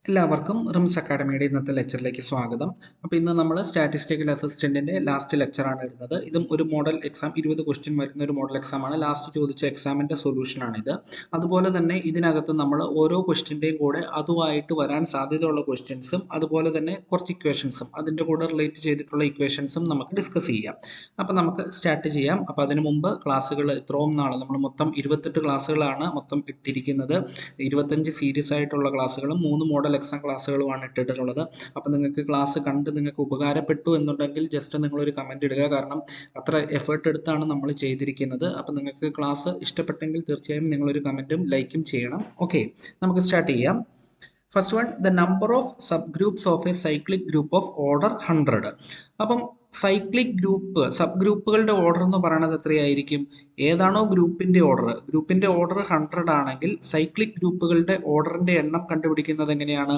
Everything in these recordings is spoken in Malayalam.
എല്ലാവർക്കും റിംസ് അക്കാഡമിയുടെ ഇന്നത്തെ ലെക്ചറിലേക്ക് സ്വാഗതം. അപ്പോൾ ഇന്ന് നമ്മൾ സ്റ്റാറ്റിസ്റ്റിക്കൽ അസിസ്റ്റന്റിന്റെ ലാസ്റ്റ് ലെക്ചറാണ് ഇടുന്നത്. ഇതും ഒരു മോഡൽ എക്സാം 20 ക്വസ്റ്റ്യൻ വരുന്ന ഒരു മോഡൽ എക്സാമാണ്. ലാസ്റ്റ് ചോദിച്ച എക്സാമിന്റെ സൊല്യൂഷനാണിത്. അതുപോലെ തന്നെ ഇതിനകത്ത് നമ്മൾ ഓരോ ക്വസ്റ്റ്യൻ്റെയും കൂടെ അതുമായിട്ട് വരാൻ സാധ്യതയുള്ള ക്വസ്റ്റ്യൻസും അതുപോലെ തന്നെ കുറച്ച് ഇക്വേഷൻസും അതിൻ്റെ കൂടെ റിലേറ്റ് ചെയ്തിട്ടുള്ള ഇക്വേഷൻസും നമുക്ക് ഡിസ്കസ് ചെയ്യാം. അപ്പോൾ നമുക്ക് സ്റ്റാർട്ട് ചെയ്യാം. അപ്പോൾ അതിനു മുമ്പ് ക്ലാസ്സുകൾ ഇത്രയും നാൾ നമ്മൾ മൊത്തം 28 ക്ലാസ്സുകളാണ് മൊത്തം ഇട്ടിരിക്കുന്നത്. 25 സീരീസ് ആയിട്ടുള്ള ക്ലാസ്സുകളും 3 മോഡൽ എക്സാം ക്ലാസ്സുകളുമാണ് ഇട്ടിട്ടുള്ളത്. അപ്പോൾ നിങ്ങൾക്ക് ക്ലാസ് കണ്ട് നിങ്ങൾക്ക് ഉപകാരപ്പെട്ടു എന്നുണ്ടെങ്കിൽ ജസ്റ്റ് നിങ്ങളൊരു കമൻറ്റ് ഇടുക. കാരണം അത്ര എഫേർട്ട് എടുത്താണ് നമ്മൾ ചെയ്തിരിക്കുന്നത്. അപ്പോൾ നിങ്ങൾക്ക് ക്ലാസ് ഇഷ്ടപ്പെട്ടെങ്കിൽ തീർച്ചയായും നിങ്ങളൊരു കമൻറ്റും ലൈക്കും ചെയ്യണം. ഓക്കെ, നമുക്ക് സ്റ്റാർട്ട് ചെയ്യാം. First one, the number of sub groups of A cyclic group of order 100. അപ്പം സൈക്ലിക് ഗ്രൂപ്പ് സബ് ഗ്രൂപ്പുകളുടെ ഓർഡർ എന്ന് പറയുന്നത് എത്രയായിരിക്കും? ഏതാണോ ഗ്രൂപ്പിന്റെ ഓർഡർ 100 ആണെങ്കിൽ സൈക്ലിക് ഗ്രൂപ്പുകളുടെ ഓർഡറിന്റെ എണ്ണം കണ്ടുപിടിക്കുന്നത് എങ്ങനെയാണ്?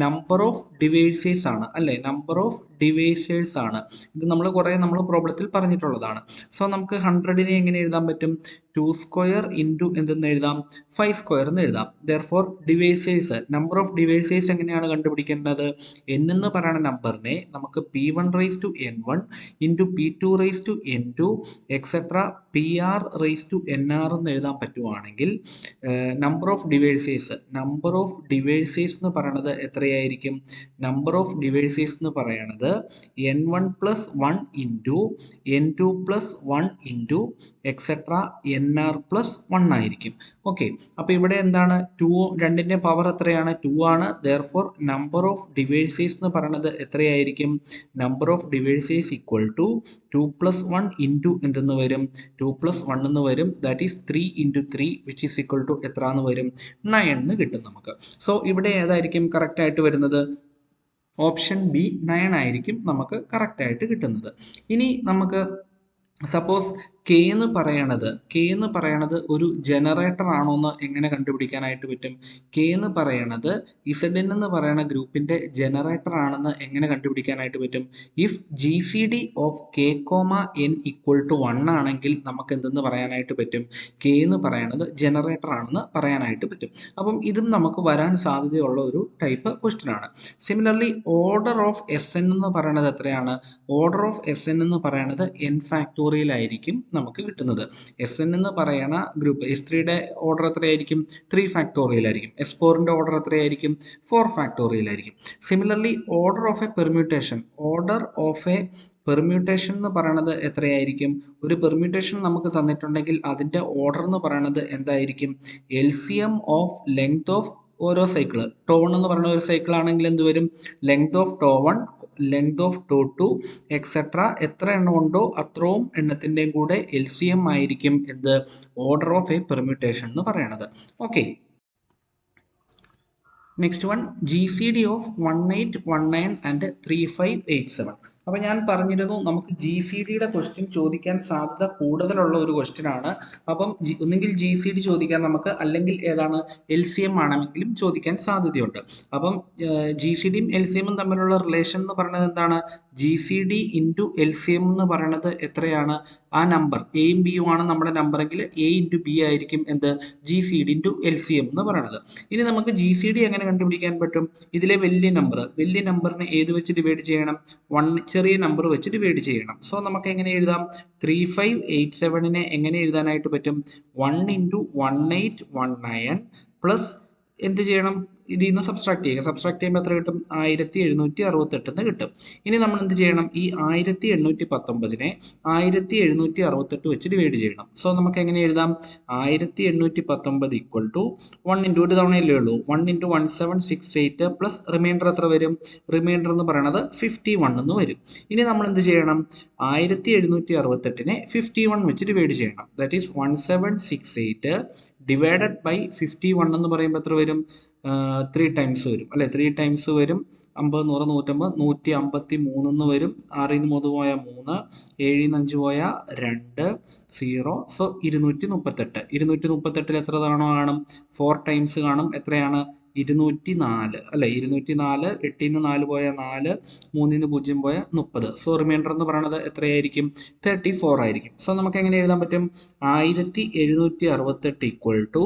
നമ്പർ ഓഫ് ഡിവൈസേഴ്സ് ആണ്, അല്ലെ? നമ്പർ ഓഫ് ഡിവൈസേഴ്സ് ആണ്. ഇത് നമ്മൾ പ്രോബ്ലത്തിൽ പറഞ്ഞിട്ടുള്ളതാണ്. സോ നമുക്ക് 100നെ എങ്ങനെ എഴുതാൻ പറ്റും? 2 സ്ക്വയർ ഇൻറ്റു എന്തെന്ന് എഴുതാം? 5 സ്ക്വയർ എന്ന് എഴുതാം. Therefore divisors, number of divisors എങ്ങനെയാണ് കണ്ടുപിടിക്കേണ്ടത്? n എന്ന് പറയുന്ന നമ്പറിനെ നമുക്ക് p1 raise to n1 into p2 raise to n2 etcetera pr raise to nr എന്ന് എഴുതാൻ പറ്റുവാണെങ്കിൽ നമ്പർ ഓഫ് ഡിവൈസേഴ്സ് എന്ന് പറയുന്നത് എത്രയായിരിക്കും? നമ്പർ ഓഫ് ഡിവൈസേഴ്സ് എന്ന് പറയുന്നത് n1 plus 1 into n2 plus 1 into etcetera nr plus 1 ആയിരിക്കും. ഓക്കെ, അപ്പോൾ ഇവിടെ എന്താണ്? 2ന്റെ പവർ എത്രയാണ്? 2 ആണ്. ദെയർഫോർ നമ്പർ ഓഫ് ഡിവൈസേഴ്സ് എന്ന് പറയുന്നത് എത്രയായിരിക്കും? Number of divisors equal to 2 plus 1 into എന്തെന്ന് വരും? 2 പ്ലസ് 1 എന്ന് വരും. That is 3 into 3 which is equal to എത്ര എന്ന് വരും? 9 എന്ന് കിട്ടും നമുക്ക്. സോ ഇവിടെ ഏതായിരിക്കും കറക്റ്റ് ആയിട്ട് വരുന്നത്? ഓപ്ഷൻ ബി 9 ആയിരിക്കും നമുക്ക് കറക്റ്റ് ആയിട്ട് കിട്ടുന്നത്. ഇനി നമുക്ക് സപ്പോസ് കെ എന്ന് പറയണത് ഒരു ജനറേറ്റർ ആണോ എന്ന് എങ്ങനെ കണ്ടുപിടിക്കാനായിട്ട് പറ്റും? കെ എന്ന് പറയണത് ഇസഡ് എന്ന് പറയുന്ന ഗ്രൂപ്പിന്റെ ജനറേറ്റർ ആണെന്ന് എങ്ങനെ കണ്ടുപിടിക്കാനായിട്ട് പറ്റും? If G C D of K comma N equal to 1 ആണെങ്കിൽ നമുക്ക് എന്തെന്ന് പറയാനായിട്ട് പറ്റും? കെ എന്ന് പറയണത് ജനറേറ്റർ ആണെന്ന് പറയാനായിട്ട് പറ്റും. അപ്പം ഇതും നമുക്ക് വരാൻ സാധ്യതയുള്ള ഒരു ടൈപ്പ് ക്വസ്റ്റ്യൻ ആണ്. Similarly order of S N എന്ന് പറയുന്നത് എത്രയാണ്? ഓർഡർ ഓഫ് എസ് എൻ എന്ന് പറയുന്നത് എൻ ഫാക്ടോറിയൽ ആയിരിക്കും നമുക്ക് കിട്ടുന്നത്. എസ് എൻ എന്ന് പറയുന്ന ഗ്രൂപ്പ് S3യുടെ ഓർഡർ എത്രയായിരിക്കും? 3 ഫാക്ടോറിയൽ ആയിരിക്കും. S4ന്റെ ഓർഡർ എത്രയായിരിക്കും? 4 ഫാക്ടോറിയൽ ആയിരിക്കും. Similarly order of A permutation എന്ന് പറയുന്നത് എത്രയായിരിക്കും? ഒരു പെർമ്യൂട്ടേഷൻ നമുക്ക് തന്നിട്ടുണ്ടെങ്കിൽ അതിന്റെ ഓർഡർ എന്ന് പറയുന്നത് എന്തായിരിക്കും? LCM ഓഫ് ലെങ്ത് ഓഫ് ഓരോ സൈക്കിൾ. ടോ1 എന്ന് പറയുന്ന ഒരു സൈക്കിൾ ആണെങ്കിൽ എന്ത് വരും? ലെങ്ത് ഓഫ് ടോ1, ലെങ്ത് ഓഫ് ടോ2 എക്സെട്ര എത്ര എണ്ണം ഉണ്ടോ അത്രയും എണ്ണത്തിൻ്റെയും കൂടെ LCM ആയിരിക്കും എന്ത്? ഓർഡർ ഓഫ് എ പെർമ്യൂട്ടേഷൻ എന്ന് പറയുന്നത്. Okay, next one, GCD of 1819 and 3587. അപ്പോൾ ഞാൻ പറഞ്ഞിരുന്നു നമുക്ക് GCDയുടെ ക്വസ്റ്റ്യൻ ചോദിക്കാൻ സാധ്യത കൂടുതലുള്ള ഒരു ക്വസ്റ്റ്യൻ ആണ്. അപ്പം ഒന്നുകിൽ GCD ചോദിക്കാൻ നമുക്ക്, അല്ലെങ്കിൽ ഏതാണ് LCM ആണെങ്കിലും ചോദിക്കാൻ സാധ്യതയുണ്ട്. അപ്പം GCDയും LCMും തമ്മിലുള്ള റിലേഷൻ എന്ന് പറയുന്നത് എന്താണ്? GCD ഇൻറ്റു LCM എന്ന് പറയുന്നത് എത്രയാണ്? ആ നമ്പർ എയും ബിയും ആണ് നമ്മുടെ നമ്പറെങ്കിൽ A ഇൻറ്റു ബി ആയിരിക്കും എന്ത്? GCD ഇൻറ്റു LCM എന്ന് പറയുന്നത്. ഇനി നമുക്ക് GCD എങ്ങനെ കണ്ടുപിടിക്കാൻ പറ്റും? ഇതിലെ വലിയ നമ്പറിനെ ഏത് വെച്ച് ഡിവൈഡ് ചെയ്യണം? 1 ചെറിയ നമ്പർ വെച്ച് ഡിവൈഡ് ചെയ്യണം. സോ നമുക്ക് എങ്ങനെ എഴുതാം? 3587നെ എങ്ങനെ എഴുതാനായിട്ട് പറ്റും? 1 ഇൻറ്റു 1819 പ്ലസ് എന്ത് ചെയ്യണം? ഇതിൽ നിന്ന് സബ്സ്ട്രാക്ട് ചെയ്യുമ്പോൾ എത്ര കിട്ടും? 1768 എന്ന് കിട്ടും. ഇനി നമ്മൾ എന്ത് ചെയ്യണം? ഈ 1819നെ 1768 വെച്ച് ഡിവൈഡ് ചെയ്യണം. സോ നമുക്ക് എങ്ങനെ എഴുതാം? 1819 ഈക്വൽ ടു 1 ഇൻറ്റു ഒരു തവണയല്ലേ ഉള്ളൂ, 1 ഇൻറ്റു 1768 പ്ലസ് റിമൈൻഡർ എത്ര വരും? റിമൈൻഡർ എന്ന് പറയുന്നത് 51 എന്ന് വരും. ഇനി നമ്മൾ എന്ത് ചെയ്യണം? 1768നെ 51 വെച്ച് ഡിവൈഡ് ചെയ്യണം. ദാറ്റ് ഈസ് 1768 ഡിവൈഡഡ് ബൈ 51 എന്ന് പറയുമ്പോൾ എത്ര വരും? 3 ടൈംസ് വരും, അല്ലെ? 3 ടൈംസ് വരും. 50, 100, 150, 153 എന്ന് വരും. 6 പോയ 3, 7 5 പോയ 2, 0. സോ 238 എത്ര തവണ കാണും? 4 ടൈംസ് കാണും. എത്രയാണ്? 204, അല്ലെ? 204, 8 4 പോയ 4, 3 0 പോയ 30. സോ റിമൈൻഡർ എന്ന് പറയുന്നത് എത്രയായിരിക്കും? 34 ആയിരിക്കും. സോ നമുക്ക് എങ്ങനെ എഴുതാൻ പറ്റും? 1768 ഈക്വൽ ടു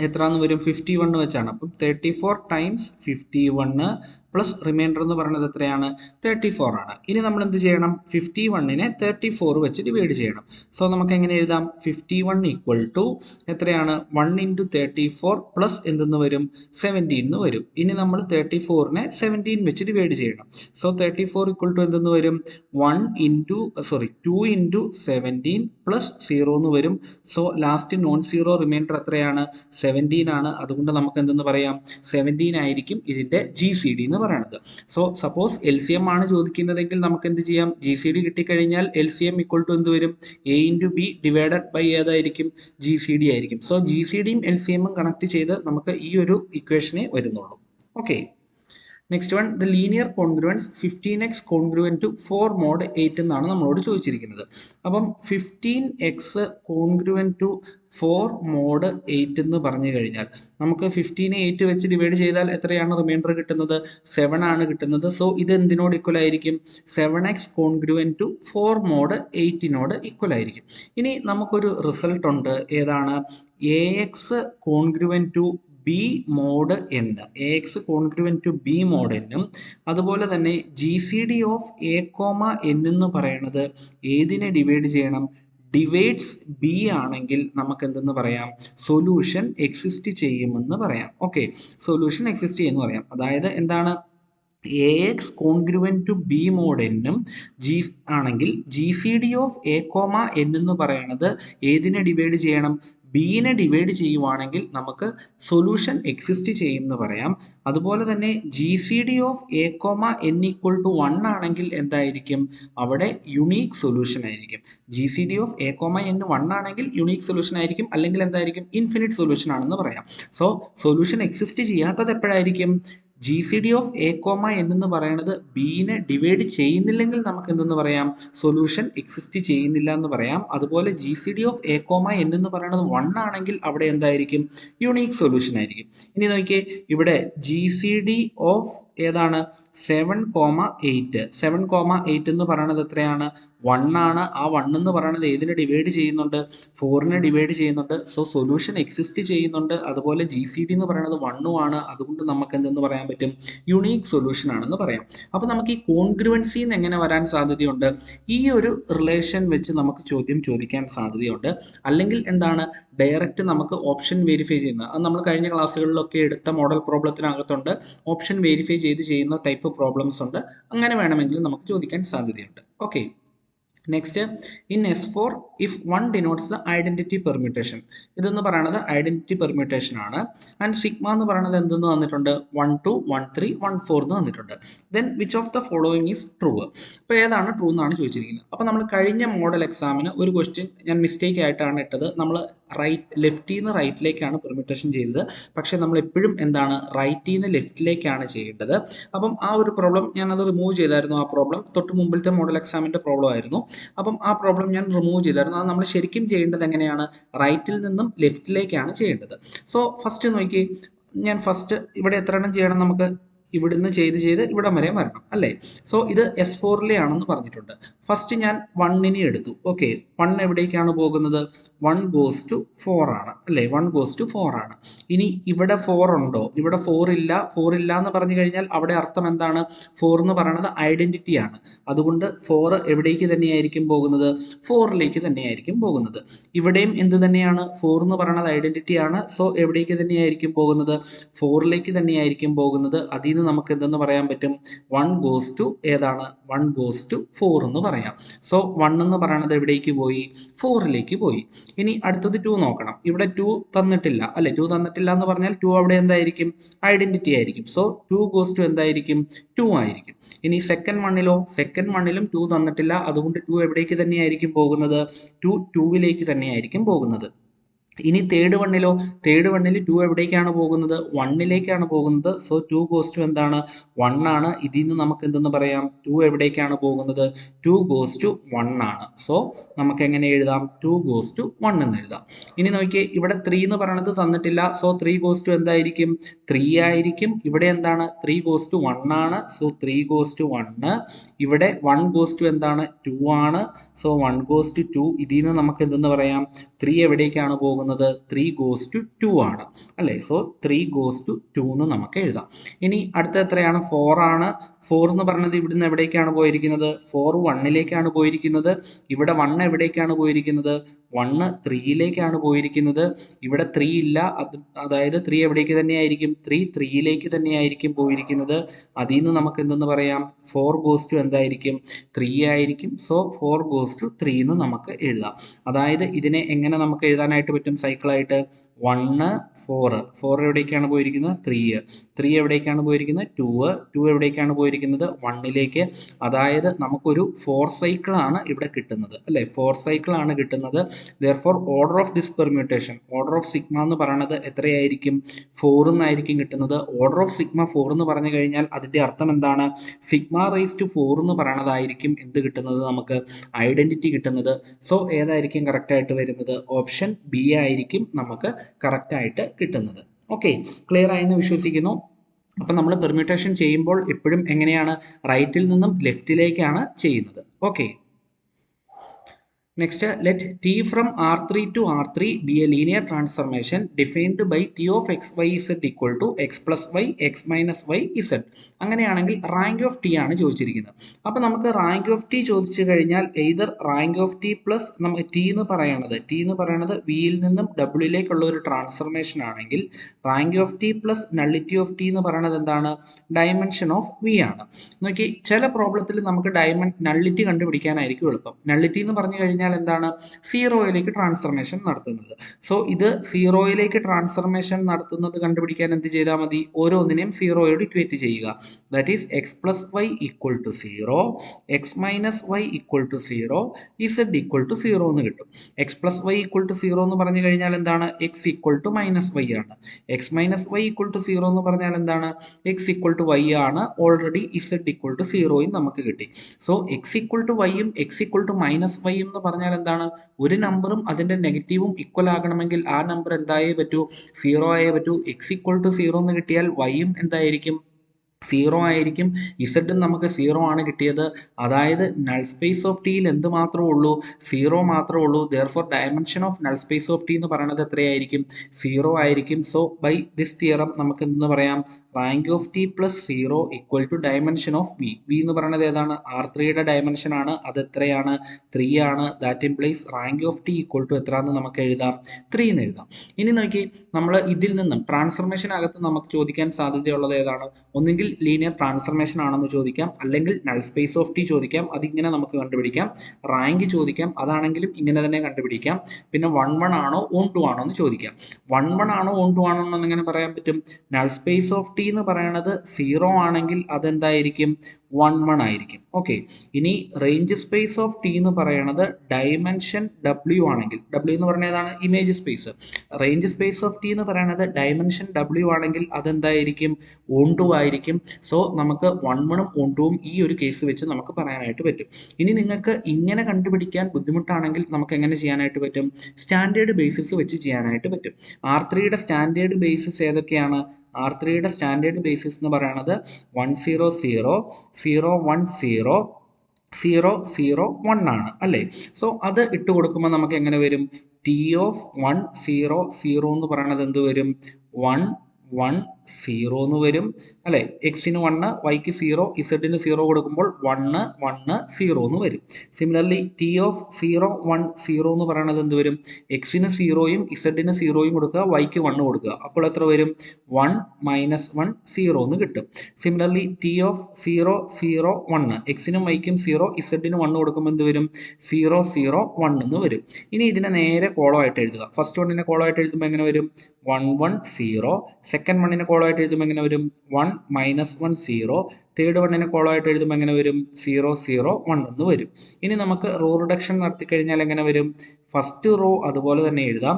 എത്രയെന്ന് വരും 51 വെച്ചാണ്. അപ്പം 34 ടൈംസ് 51 പ്ലസ് റിമൈൻഡർ എന്ന് പറയുന്നത് എത്രയാണ് 34 ആണ്. ഇനി നമ്മൾ എന്ത് ചെയ്യണം 51നെ 34 വെച്ച് ഡിവൈഡ് ചെയ്യണം. സോ നമുക്ക് എങ്ങനെ എഴുതാം 51 ഈക്വൽ ടു എത്രയാണ് 1 ഇൻറ്റു 34 പ്ലസ് എന്തെന്ന് വരും 17 എന്ന് വരും. ഇനി നമ്മൾ 34നെ 17 വെച്ച് ഡിവൈഡ് ചെയ്യണം. സോ 34 ഈക്വൽ ടു എന്തെന്ന് വരും 2 ഇൻറ്റു 17 പ്ലസ് 0 എന്ന് വരും. So last non zero reminder എത്രയാണ് 17 ആണ്. അതുകൊണ്ട് നമുക്ക് എന്തെന്ന് പറയാം 17 ആയിരിക്കും ഇതിന്റെ GCD എന്ന് പറയുന്നത്. സോ സപ്പോസ് LCM ആണ് ചോദിക്കുന്നതെങ്കിൽ നമുക്ക് എന്ത് ചെയ്യാം GCD കിട്ടിക്കഴിഞ്ഞാൽ LCM ഈക്വൽ ടു എന്ത് വരും A into B divided by ഏതായിരിക്കും GCD ആയിരിക്കും. സോ GCDയും LCMഉം കണക്ട് ചെയ്ത് നമുക്ക് ഈ ഒരു ഇക്വേഷനെ വരുന്നുള്ളൂ. Okay, next one the linear congruence 15x congruent to 4 mod 8 എന്നാണ് നമ്മളോട് ചോദിച്ചിരിക്കുന്നത്. അപ്പം 15x കോൺഗ്രുവൻ ടു 4 mod 8 എന്ന് പറഞ്ഞു കഴിഞ്ഞാൽ നമുക്ക് 15നെ 8 വെച്ച് ഡിവൈഡ് ചെയ്താൽ എത്രയാണ് റിമൈൻഡർ കിട്ടുന്നത് 7 ആണ് കിട്ടുന്നത്. സോ ഇത് എന്തിനോട് ഈക്വൽ ആയിരിക്കും 7x കോൺഗ്രുവൻ ടു 4 mod 8നോട് ഈക്വൽ ആയിരിക്കും. ഇനി നമുക്കൊരു റിസൾട്ട് ഉണ്ട്, ഏതാണ് AX congruent to B mod n, AX congruent to B mod n. അതുപോലെ തന്നെ GCD ഓഫ് A, n എന്ന് പറയുന്നത് ഏതിനെ ഡിവൈഡ് ചെയ്യണം ഡിവൈഡ്സ് ബി ആണെങ്കിൽ നമുക്ക് എന്തെന്ന് പറയാം സൊല്യൂഷൻ എക്സിസ്റ്റ് ചെയ്യുമെന്ന് പറയാം. ഓക്കെ, സൊല്യൂഷൻ എക്സിസ്റ്റ് ചെയ്യുമെന്ന് പറയാം. അതായത് എന്താണ് AX congruent to B mod n ആണെങ്കിൽ GCD ഓഫ് A, n എന്ന് പറയുന്നത് ഏതിനെ ഡിവൈഡ് ചെയ്യണം ബീനെ ഡിവൈഡ് ചെയ്യുവാണെങ്കിൽ നമുക്ക് സൊല്യൂഷൻ എക്സിസ്റ്റ് ചെയ്യുമെന്ന് പറയാം. അതുപോലെ തന്നെ GCD of A, n equal to 1 ആണെങ്കിൽ എന്തായിരിക്കും അവിടെ യുണീക്ക് സൊല്യൂഷൻ ആയിരിക്കും. GCD ഓഫ് A, n 1 ആണെങ്കിൽ യുണീക്ക് സൊല്യൂഷൻ ആയിരിക്കും, അല്ലെങ്കിൽ എന്തായിരിക്കും ഇൻഫിനിറ്റ് സൊല്യൂഷൻ ആണെന്ന് പറയാം. സോ സൊല്യൂഷൻ എക്സിസ്റ്റ് ചെയ്യാത്തത് എപ്പോഴായിരിക്കും GCD ഓഫ് A, n എന്ന് പറയുന്നത് ബീനെ ഡിവൈഡ് ചെയ്യുന്നില്ലെങ്കിൽ നമുക്ക് എന്തെന്ന് പറയാം സൊല്യൂഷൻ എക്സിസ്റ്റ് ചെയ്യുന്നില്ല എന്ന് പറയാം. അതുപോലെ GCD ഓഫ് A, n എന്ന് പറയുന്നത് 1 ആണെങ്കിൽ അവിടെ എന്തായിരിക്കും യുണീക്ക് സൊല്യൂഷൻ ആയിരിക്കും. ഇനി നോക്കിയേ ഇവിടെ GCD ഓഫ് ഏതാണ് 7,8 എന്ന് പറയുന്നത് എത്രയാണ് 1 ആണ്. ആ 1 എന്ന് പറയുന്നത് ഏതിനെ ഡിവൈഡ് ചെയ്യുന്നുണ്ട് 4നെ ഡിവൈഡ് ചെയ്യുന്നുണ്ട്. സോ സൊല്യൂഷൻ എക്സിസ്റ്റ് ചെയ്യുന്നുണ്ട്. അതുപോലെ GCD എന്ന് പറയുന്നത് 1 ആണ്. അതുകൊണ്ട് നമുക്ക് എന്തെന്ന് പറയാൻ പറ്റും യുണീക്ക് സൊല്യൂഷൻ ആണെന്ന് പറയാം. അപ്പോൾ നമുക്ക് ഈ കോൺഗ്രുവൻസി എങ്ങനെ വരാൻ സാധ്യതയുണ്ട് ഈ ഒരു റിലേഷൻ വെച്ച് നമുക്ക് ചോദ്യം ചോദിക്കാൻ സാധ്യതയുണ്ട്. അല്ലെങ്കിൽ എന്താണ് ഡയറക്റ്റ് നമുക്ക് ഓപ്ഷൻ വെരിഫൈ ചെയ്യുന്നത്, അത് നമ്മൾ കഴിഞ്ഞ ക്ലാസ്സുകളിലൊക്കെ എടുത്ത മോഡൽ പ്രോബ്ലത്തിനകത്തുണ്ട് ഓപ്ഷൻ വെരിഫൈ ചെയ്ത് ചെയ്യുന്ന ടൈപ്പ് പ്രോബ്ലംസ് ഉണ്ട്. അങ്ങനെ വേണമെങ്കിൽ നമുക്ക് ചോദിക്കാൻ സാധ്യതയുണ്ട്. Okay, next in S4 if 1 denotes the identity permutation. ഇതെന്ന് പറയുന്നത് ഐഡന്റിറ്റി പെർമ്യൂട്ടേഷൻ ആണ്. ആൻഡ് സിഗ്മ എന്ന് പറയുന്നത് എന്തെന്ന് തന്നിട്ടുണ്ട് 1 2 1 3 1 4 എന്ന് തന്നിട്ടുണ്ട്. Then which of the following is true. അപ്പോൾ ഏതാണ് ട്രൂ എന്നാണ് ചോദിച്ചിരിക്കുന്നത്. അപ്പോൾ നമ്മൾ കഴിഞ്ഞ മോഡൽ എക്സാമിന് ഒരു ക്വസ്റ്റ്യൻ ഞാൻ മിസ്റ്റേക്ക് ആയിട്ടാണ് ഇട്ടത്. നമ്മൾ ലെഫ്റ്റിൽ നിന്ന് റൈറ്റിലേക്കാണ് പെർമ്യൂട്ടേഷൻ ചെയ്തത്. പക്ഷേ നമ്മൾ എപ്പോഴും എന്താണ് റൈറ്റിൽ നിന്ന് ലെഫ്റ്റിലേക്കാണ് ചെയ്യേണ്ടത്. അപ്പം ആ ഒരു പ്രോബ്ലം ഞാനത് റിമൂവ് ചെയ്തായിരുന്നു. ആ പ്രോബ്ലം തൊട്ട് മുമ്പിലത്തെ മോഡൽ എക്സാമിൻ്റെ പ്രോബ്ലം ആയിരുന്നു. അപ്പം ആ പ്രോബ്ലം ഞാൻ റിമൂവ് ചെയ്തായിരുന്നു. അത് നമ്മൾ ശരിക്കും ചെയ്യേണ്ടത് എങ്ങനെയാണ് റൈറ്റിൽ നിന്നും ലെഫ്റ്റിലേക്കാണ് ചെയ്യേണ്ടത്. സോ ഫസ്റ്റ് നോക്കി, ഞാൻ ഫസ്റ്റ് ഇവിടെ എത്ര എണ്ണം ചെയ്യണം നമുക്ക് ഇവിടുന്ന് ചെയ്ത് ഇവിടം വരെ വരണം അല്ലേ. സോ ഇത് S4 ആണെന്ന് പറഞ്ഞിട്ടുണ്ട്. ഫസ്റ്റ് ഞാൻ 1നെ എടുത്തു. ഓക്കെ, 1 എവിടേക്കാണ് പോകുന്നത് 1 goes to 4 ആണ് അല്ലേ. 1 goes to 4 ആണ്. ഇനി ഇവിടെ 4 ഉണ്ടോ ഇവിടെ 4 ഇല്ല എന്ന് പറഞ്ഞു കഴിഞ്ഞാൽ അവിടെ അർത്ഥം എന്താണ് 4 എന്ന് പറയുന്നത് ഐഡന്റിറ്റി ആണ്. അതുകൊണ്ട് 4 എവിടേക്ക് തന്നെയായിരിക്കും പോകുന്നത് 4ലേക്ക് തന്നെയായിരിക്കും പോകുന്നത്. ഇവിടെയും എന്ത് തന്നെയാണ് 4 എന്ന് പറയുന്നത് ഐഡന്റിറ്റി ആണ്. സോ എവിടേക്ക് തന്നെയായിരിക്കും പോകുന്നത് 4ലേക്ക് തന്നെയായിരിക്കും പോകുന്നത്. അതിൽ നമുക്ക് എന്തെന്ന് പറയാൻ പറ്റും 1 goes to ഏതാണ് 1 goes to 4 എന്ന് പറയാം. സോ 1 എന്ന് പറയുന്നത് എവിടേക്ക് പോയി 4ലേക്ക് പോയി. ഇനി അടുത്തത് 2 നോക്കണം. ഇവിടെ 2 തന്നിട്ടില്ല അല്ലെ. 2 തന്നിട്ടില്ല എന്ന് പറഞ്ഞാൽ 2 അവിടെ എന്തായിരിക്കും ഐഡന്റിറ്റി ആയിരിക്കും. സോ 2 goes to എന്തായിരിക്കും 2 ആയിരിക്കും. ഇനി സെക്കൻഡ് വണ്ണിലും 2 തന്നിട്ടില്ല. അതുകൊണ്ട് 2 എവിടേക്ക് തന്നെയായിരിക്കും പോകുന്നത് 2ലേക്ക് തന്നെയായിരിക്കും പോകുന്നത്. ഇനി തേർഡ് വണ്ണിൽ 2 എവിടേക്കാണ് പോകുന്നത് 1ലേക്കാണ് പോകുന്നത്. സോ 2 goes to എന്താണ് 1 ആണ്. ഇതിൽ നിന്ന് നമുക്ക് എന്തെന്ന് പറയാം 2 എവിടേക്കാണ് പോകുന്നത് 2 goes to 1 ആണ്. സോ നമുക്ക് എങ്ങനെ എഴുതാം 2 goes to 1 എന്ന് എഴുതാം. ഇനി നോക്കിയേ ഇവിടെ 3 എന്ന് പറയുന്നത് തന്നിട്ടില്ല. സോ 3 goes to എന്തായിരിക്കും 3 ആയിരിക്കും. ഇവിടെ എന്താണ് 3 goes to 1 ആണ്. So 3 goes to 1. ഇവിടെ 1 goes to എന്താണ് 2 ആണ്. So 1 goes to 2. ഇതിൽ നിന്ന് നമുക്ക് എന്തെന്ന് പറയാം 3 എവിടേക്കാണ് പോകുന്നത് പോകുന്നത് 3 goes to 2 ആണ് അല്ലേ. സോ 3 goes to 2 എന്ന് നമുക്ക് എഴുതാം. ഇനി അടുത്ത എത്രയാണ്? 4 ആണ്. 4 എന്ന് പറഞ്ഞത് ഇവിടുന്ന് എവിടേക്കാണ് പോയിരിക്കുന്നത്? 4 1ലേക്കാണ് പോയിരിക്കുന്നത്. ഇവിടെ 1 എവിടേക്കാണ് പോയിരിക്കുന്നത്? 1 3ലേക്കാണ് പോയിരിക്കുന്നത്. ഇവിടെ 3 ഇല്ല, അതായത് 3 എവിടേക്ക് തന്നെയായിരിക്കും? 3 3ലേക്ക് തന്നെയായിരിക്കും പോയിരിക്കുന്നത്. അതിൽ നിന്ന് നമുക്ക് എന്തെന്ന് പറയാം? 4 goes to എന്തായിരിക്കും? 3 ആയിരിക്കും. സോ 4 goes to 3 എന്ന് നമുക്ക് എഴുതാം. അതായത് ഇതിനെ എങ്ങനെ നമുക്ക് എഴുതാനായിട്ട് പറ്റും സൈക്കിളായിട്ട്? 1 4 4 എവിടേക്കാണ് പോയിരിക്കുന്നത്? 3 എവിടേക്കാണ് പോയിരിക്കുന്നത്? 2 എവിടേക്കാണ് പോയിരിക്കുന്നത്? 1ലേക്ക്. അതായത് നമുക്കൊരു 4 സൈക്കിളാണ് ഇവിടെ കിട്ടുന്നത് അല്ലേ. 4 സൈക്കിളാണ് കിട്ടുന്നത്. Therefore order of this permutation, order of sigma എന്ന് പറയുന്നത് എത്രയായിരിക്കും? 4 എന്നായിരിക്കും കിട്ടുന്നത്. ഓർഡർ ഓഫ് സിഗ്മ 4 എന്ന് പറഞ്ഞു കഴിഞ്ഞാൽ അതിൻ്റെ അർത്ഥം എന്താണ്? സിഗ്മ റേസ് ടു 4 എന്ന് പറയുന്നതായിരിക്കും എന്ത് കിട്ടുന്നത്? നമുക്ക് ഐഡന്റിറ്റി കിട്ടുന്നത്. സോ ഏതായിരിക്കും കറക്റ്റ് ആയിട്ട് വരുന്നത്? ഓപ്ഷൻ ബി ആയിരിക്കും നമുക്ക് കറക്റ്റ് ആയിട്ട് കിട്ടുന്നത്. ഓക്കെ, ക്ലിയർ ആയെന്ന് വിശ്വസിക്കുന്നു. അപ്പം നമ്മൾ പെർമ്യൂട്ടേഷൻ ചെയ്യുമ്പോൾ എപ്പോഴും എങ്ങനെയാണ്? റൈറ്റിൽ നിന്നും ലെഫ്റ്റിലേക്കാണ് ചെയ്യുന്നത്. Okay, next, let t from R3 to R3 be a linear transformation defined by t of x y z equal to x plus y x minus y z. അങ്ങനെയാണെങ്കിൽ റാങ്ക് ഓഫ് ടി ആണ് ചോദിച്ചിരിക്കുന്നത്. അപ്പോൾ നമുക്ക് റാങ്ക് ഓഫ് ടി ചോദിച്ചു കഴിഞ്ഞാൽ either rank of T plus നമുക്ക് ടി എന്ന് പറയുന്നത് വിയിൽ നിന്നും ഡബ്ല്യൂയിലേക്കുള്ള ഒരു ട്രാൻസ്ഫർമേഷൻ ആണെങ്കിൽ rank of T plus nullity of T എന്ന് പറയുന്നത് എന്താണ്? ഡയമെൻഷൻ ഓഫ് വി ആണ്. നോക്കി, ചില പ്രോബ്ലത്തിൽ നമുക്ക് നള്ളിറ്റി കണ്ടുപിടിക്കാനായിരിക്കും എളുപ്പം. നള്ളിറ്റി എന്ന് പറഞ്ഞു കഴിഞ്ഞാൽ എന്താണ്? സീറോയിലേക്ക് ട്രാൻസ്ഫർമേഷൻ നടത്തുന്നത്. സോ ഇത് സീറോയിലേക്ക് ട്രാൻസ്ഫർമേഷൻ നടത്തുന്നത് കണ്ടുപിടിക്കാൻ എന്ത് ചെയ്താൽ മതി? ഓരോന്നിനെയും സീറോയോട് ഇക്വേറ്റ് ചെയ്യുക. That is x plus y equal to 0, x minus y equal to 0, z equal to 0 എന്ന് കിട്ടും. X plus y equal to 0 എന്ന് പറഞ്ഞു കഴിഞ്ഞാൽ എന്താണ്? X equal to minus y ആണ്. X minus y equal to 0 എന്ന് പറഞ്ഞാൽ എന്താണ്? എക്സ് ഈക്വൽ ടു വൈ ആണ്. ഓൾറെഡി ഇസഡ് ഈക്വൽ ടു 0യും നമുക്ക് കിട്ടി. So x equal to വൈയും X equal to minus വൈയും എന്ന് പറഞ്ഞാൽ എന്താണ്? ഒരു നമ്പറും അതിന്റെ നെഗറ്റീവും ഈക്വൽ ആകണമെങ്കിൽ ആ നമ്പർ എന്തായേ പറ്റൂ? 0 ആയേ പറ്റൂ. എക്സ് ഈക്വൽ ടു 0 എന്ന് കിട്ടിയാൽ വൈയും എന്തായിരിക്കും? 0 ആയിരിക്കും. ഇസഡും നമുക്ക് 0 ആണ് കിട്ടിയത്. അതായത് നൾ സ്പേസ് ഓഫ് ടിയിൽ എന്ത് മാത്രമേ ഉള്ളൂ? 0 മാത്രമേ ഉള്ളൂ. Therefore dimension of null space of T എന്ന് പറയുന്നത് എത്രയായിരിക്കും? 0 ആയിരിക്കും. സോ ബൈ ദിസ് തിയറം നമുക്ക് എന്തെന്ന് പറയാം? Rank of T plus 0 equal to dimension of V. V എന്ന് പറയുന്നത് ഏതാണ്? R3യുടെ ഡയമെൻഷൻ ആണ്. അത് എത്രയാണ്? 3 ആണ്. That implies rank of T equal to എത്ര എന്ന് നമുക്ക് എഴുതാം? 3 എന്ന് എഴുതാം. ഇനി നോക്കി, നമ്മൾ ഇതിൽ നിന്നും ട്രാൻസ്ഫർമേഷൻ അകത്ത് നമുക്ക് ചോദിക്കാൻ സാധ്യതയുള്ളത് ഏതാണ്? ഒന്നുകിൽ ലീനിയർ ട്രാൻസ്ഫർമേഷൻ ആണെന്ന് ചോദിക്കാം, അല്ലെങ്കിൽ നൾ സ്പേസ് ഓഫ് ടി ചോദിക്കാം. അതിങ്ങനെ നമുക്ക് കണ്ടുപിടിക്കാം. റാങ്ക് ചോദിക്കാം, അതാണെങ്കിലും ഇങ്ങനെ തന്നെ കണ്ടുപിടിക്കാം. പിന്നെ 1 1 ആണോ ഓൺ 2 ആണോ എന്ന് ചോദിക്കാം. 1 1 ആണോ ഓൺ 2 ആണോ എന്ന് എങ്ങനെ പറയാൻ പറ്റും? നൾ സ്പേസ് ഓഫ് ടി എന്ന് പറയുന്നത് 0 ആണെങ്കിൽ അതെന്തായിരിക്കും? 1 1 ആയിരിക്കും. ഓക്കെ, ഇനി റേഞ്ച് സ്പേസ് ഓഫ് ടി എന്ന് പറയുന്നത് ഡയമെൻഷൻ ഡബ്ല്യു ആണെങ്കിൽ, ഡബ്ല്യു എന്ന് പറഞ്ഞാൽ ഏതാണ്? Image space. Range space of T എന്ന് പറയുന്നത് ഡയമെൻഷൻ ഡബ്ല്യു ആണെങ്കിൽ അതെന്തായിരിക്കും? ഓൺ 2 ആയിരിക്കും. സോ നമുക്ക് 1 1ഉം ഓൺ 2ഉം ഈ ഒരു കേസ് വെച്ച് നമുക്ക് പറയാനായിട്ട് പറ്റും. ഇനി നിങ്ങൾക്ക് ഇങ്ങനെ കണ്ടുപിടിക്കാൻ ബുദ്ധിമുട്ടാണെങ്കിൽ നമുക്ക് എങ്ങനെ ചെയ്യാനായിട്ട് പറ്റും? സ്റ്റാൻഡേർഡ് ബേസിസ് വെച്ച് ചെയ്യാനായിട്ട് പറ്റും. R3യുടെ സ്റ്റാൻഡേർഡ് ബേസിസ് ഏതൊക്കെയാണ്? R3യുടെ സ്റ്റാൻഡേർഡ് ബേസിസ് എന്ന് പറയുന്നത് 1 0 0 0 1 0 0 0 1 ആണ് അല്ലേ. സോ അത് ഇട്ട് കൊടുക്കുമ്പോൾ നമുക്ക് എങ്ങനെ വരും? ടി ഓഫ് 1 0 0 എന്ന് പറയുന്നത് എന്ത് വരും? 1 1 0 എന്ന് വരും അല്ലേ. എക്സിന് 1, വൈക്ക് 0, ഇസഡിന് 0 കൊടുക്കുമ്പോൾ 1 1 0 എന്ന് വരും. സിമിലർലി ടി ഓഫ് 0 1 0 എന്ന് പറയുന്നത് എന്ത് വരും? എക്സിന് 0യും ഇസഡിന് 0യും കൊടുക്കുക, വൈക്ക് 1 കൊടുക്കുക. അപ്പോൾ എത്ര വരും? 1 -1 0 എന്ന് കിട്ടും. സിമിലർലി ടി ഓഫ് 0 0 1 എക്സിനും വൈക്കും 0, ഇസഡിന് 1 കൊടുക്കുമ്പോൾ എന്ത് വരും? 0 0 1 എന്ന് വരും. ഇനി ഇതിനെ നേരെ കോളം ആയിട്ട് എഴുതുക. ഫസ്റ്റ് വണ്ണിനെ കോളം ആയിട്ട് എഴുതുമ്പോൾ എങ്ങനെ വരും? 1 1 0. സെക്കൻഡ് വണ്ണിനെ കോളം ആയിട്ട് എഴുതുമ്പോൾ എങ്ങനെ വരും? 1 -1 0. തേർഡ് വണ്ണിനെ കോളം ആയിട്ട് എഴുതുമ്പോൾ എങ്ങനെ വരും? 0 0 1 എന്ന് വരും. ഇനി നമുക്ക് റോ റിഡക്ഷൻ നടത്തി കഴിഞ്ഞാൽ എങ്ങനെ വരും? ഫസ്റ്റ് റോ അതുപോലെ തന്നെ എഴുതാം.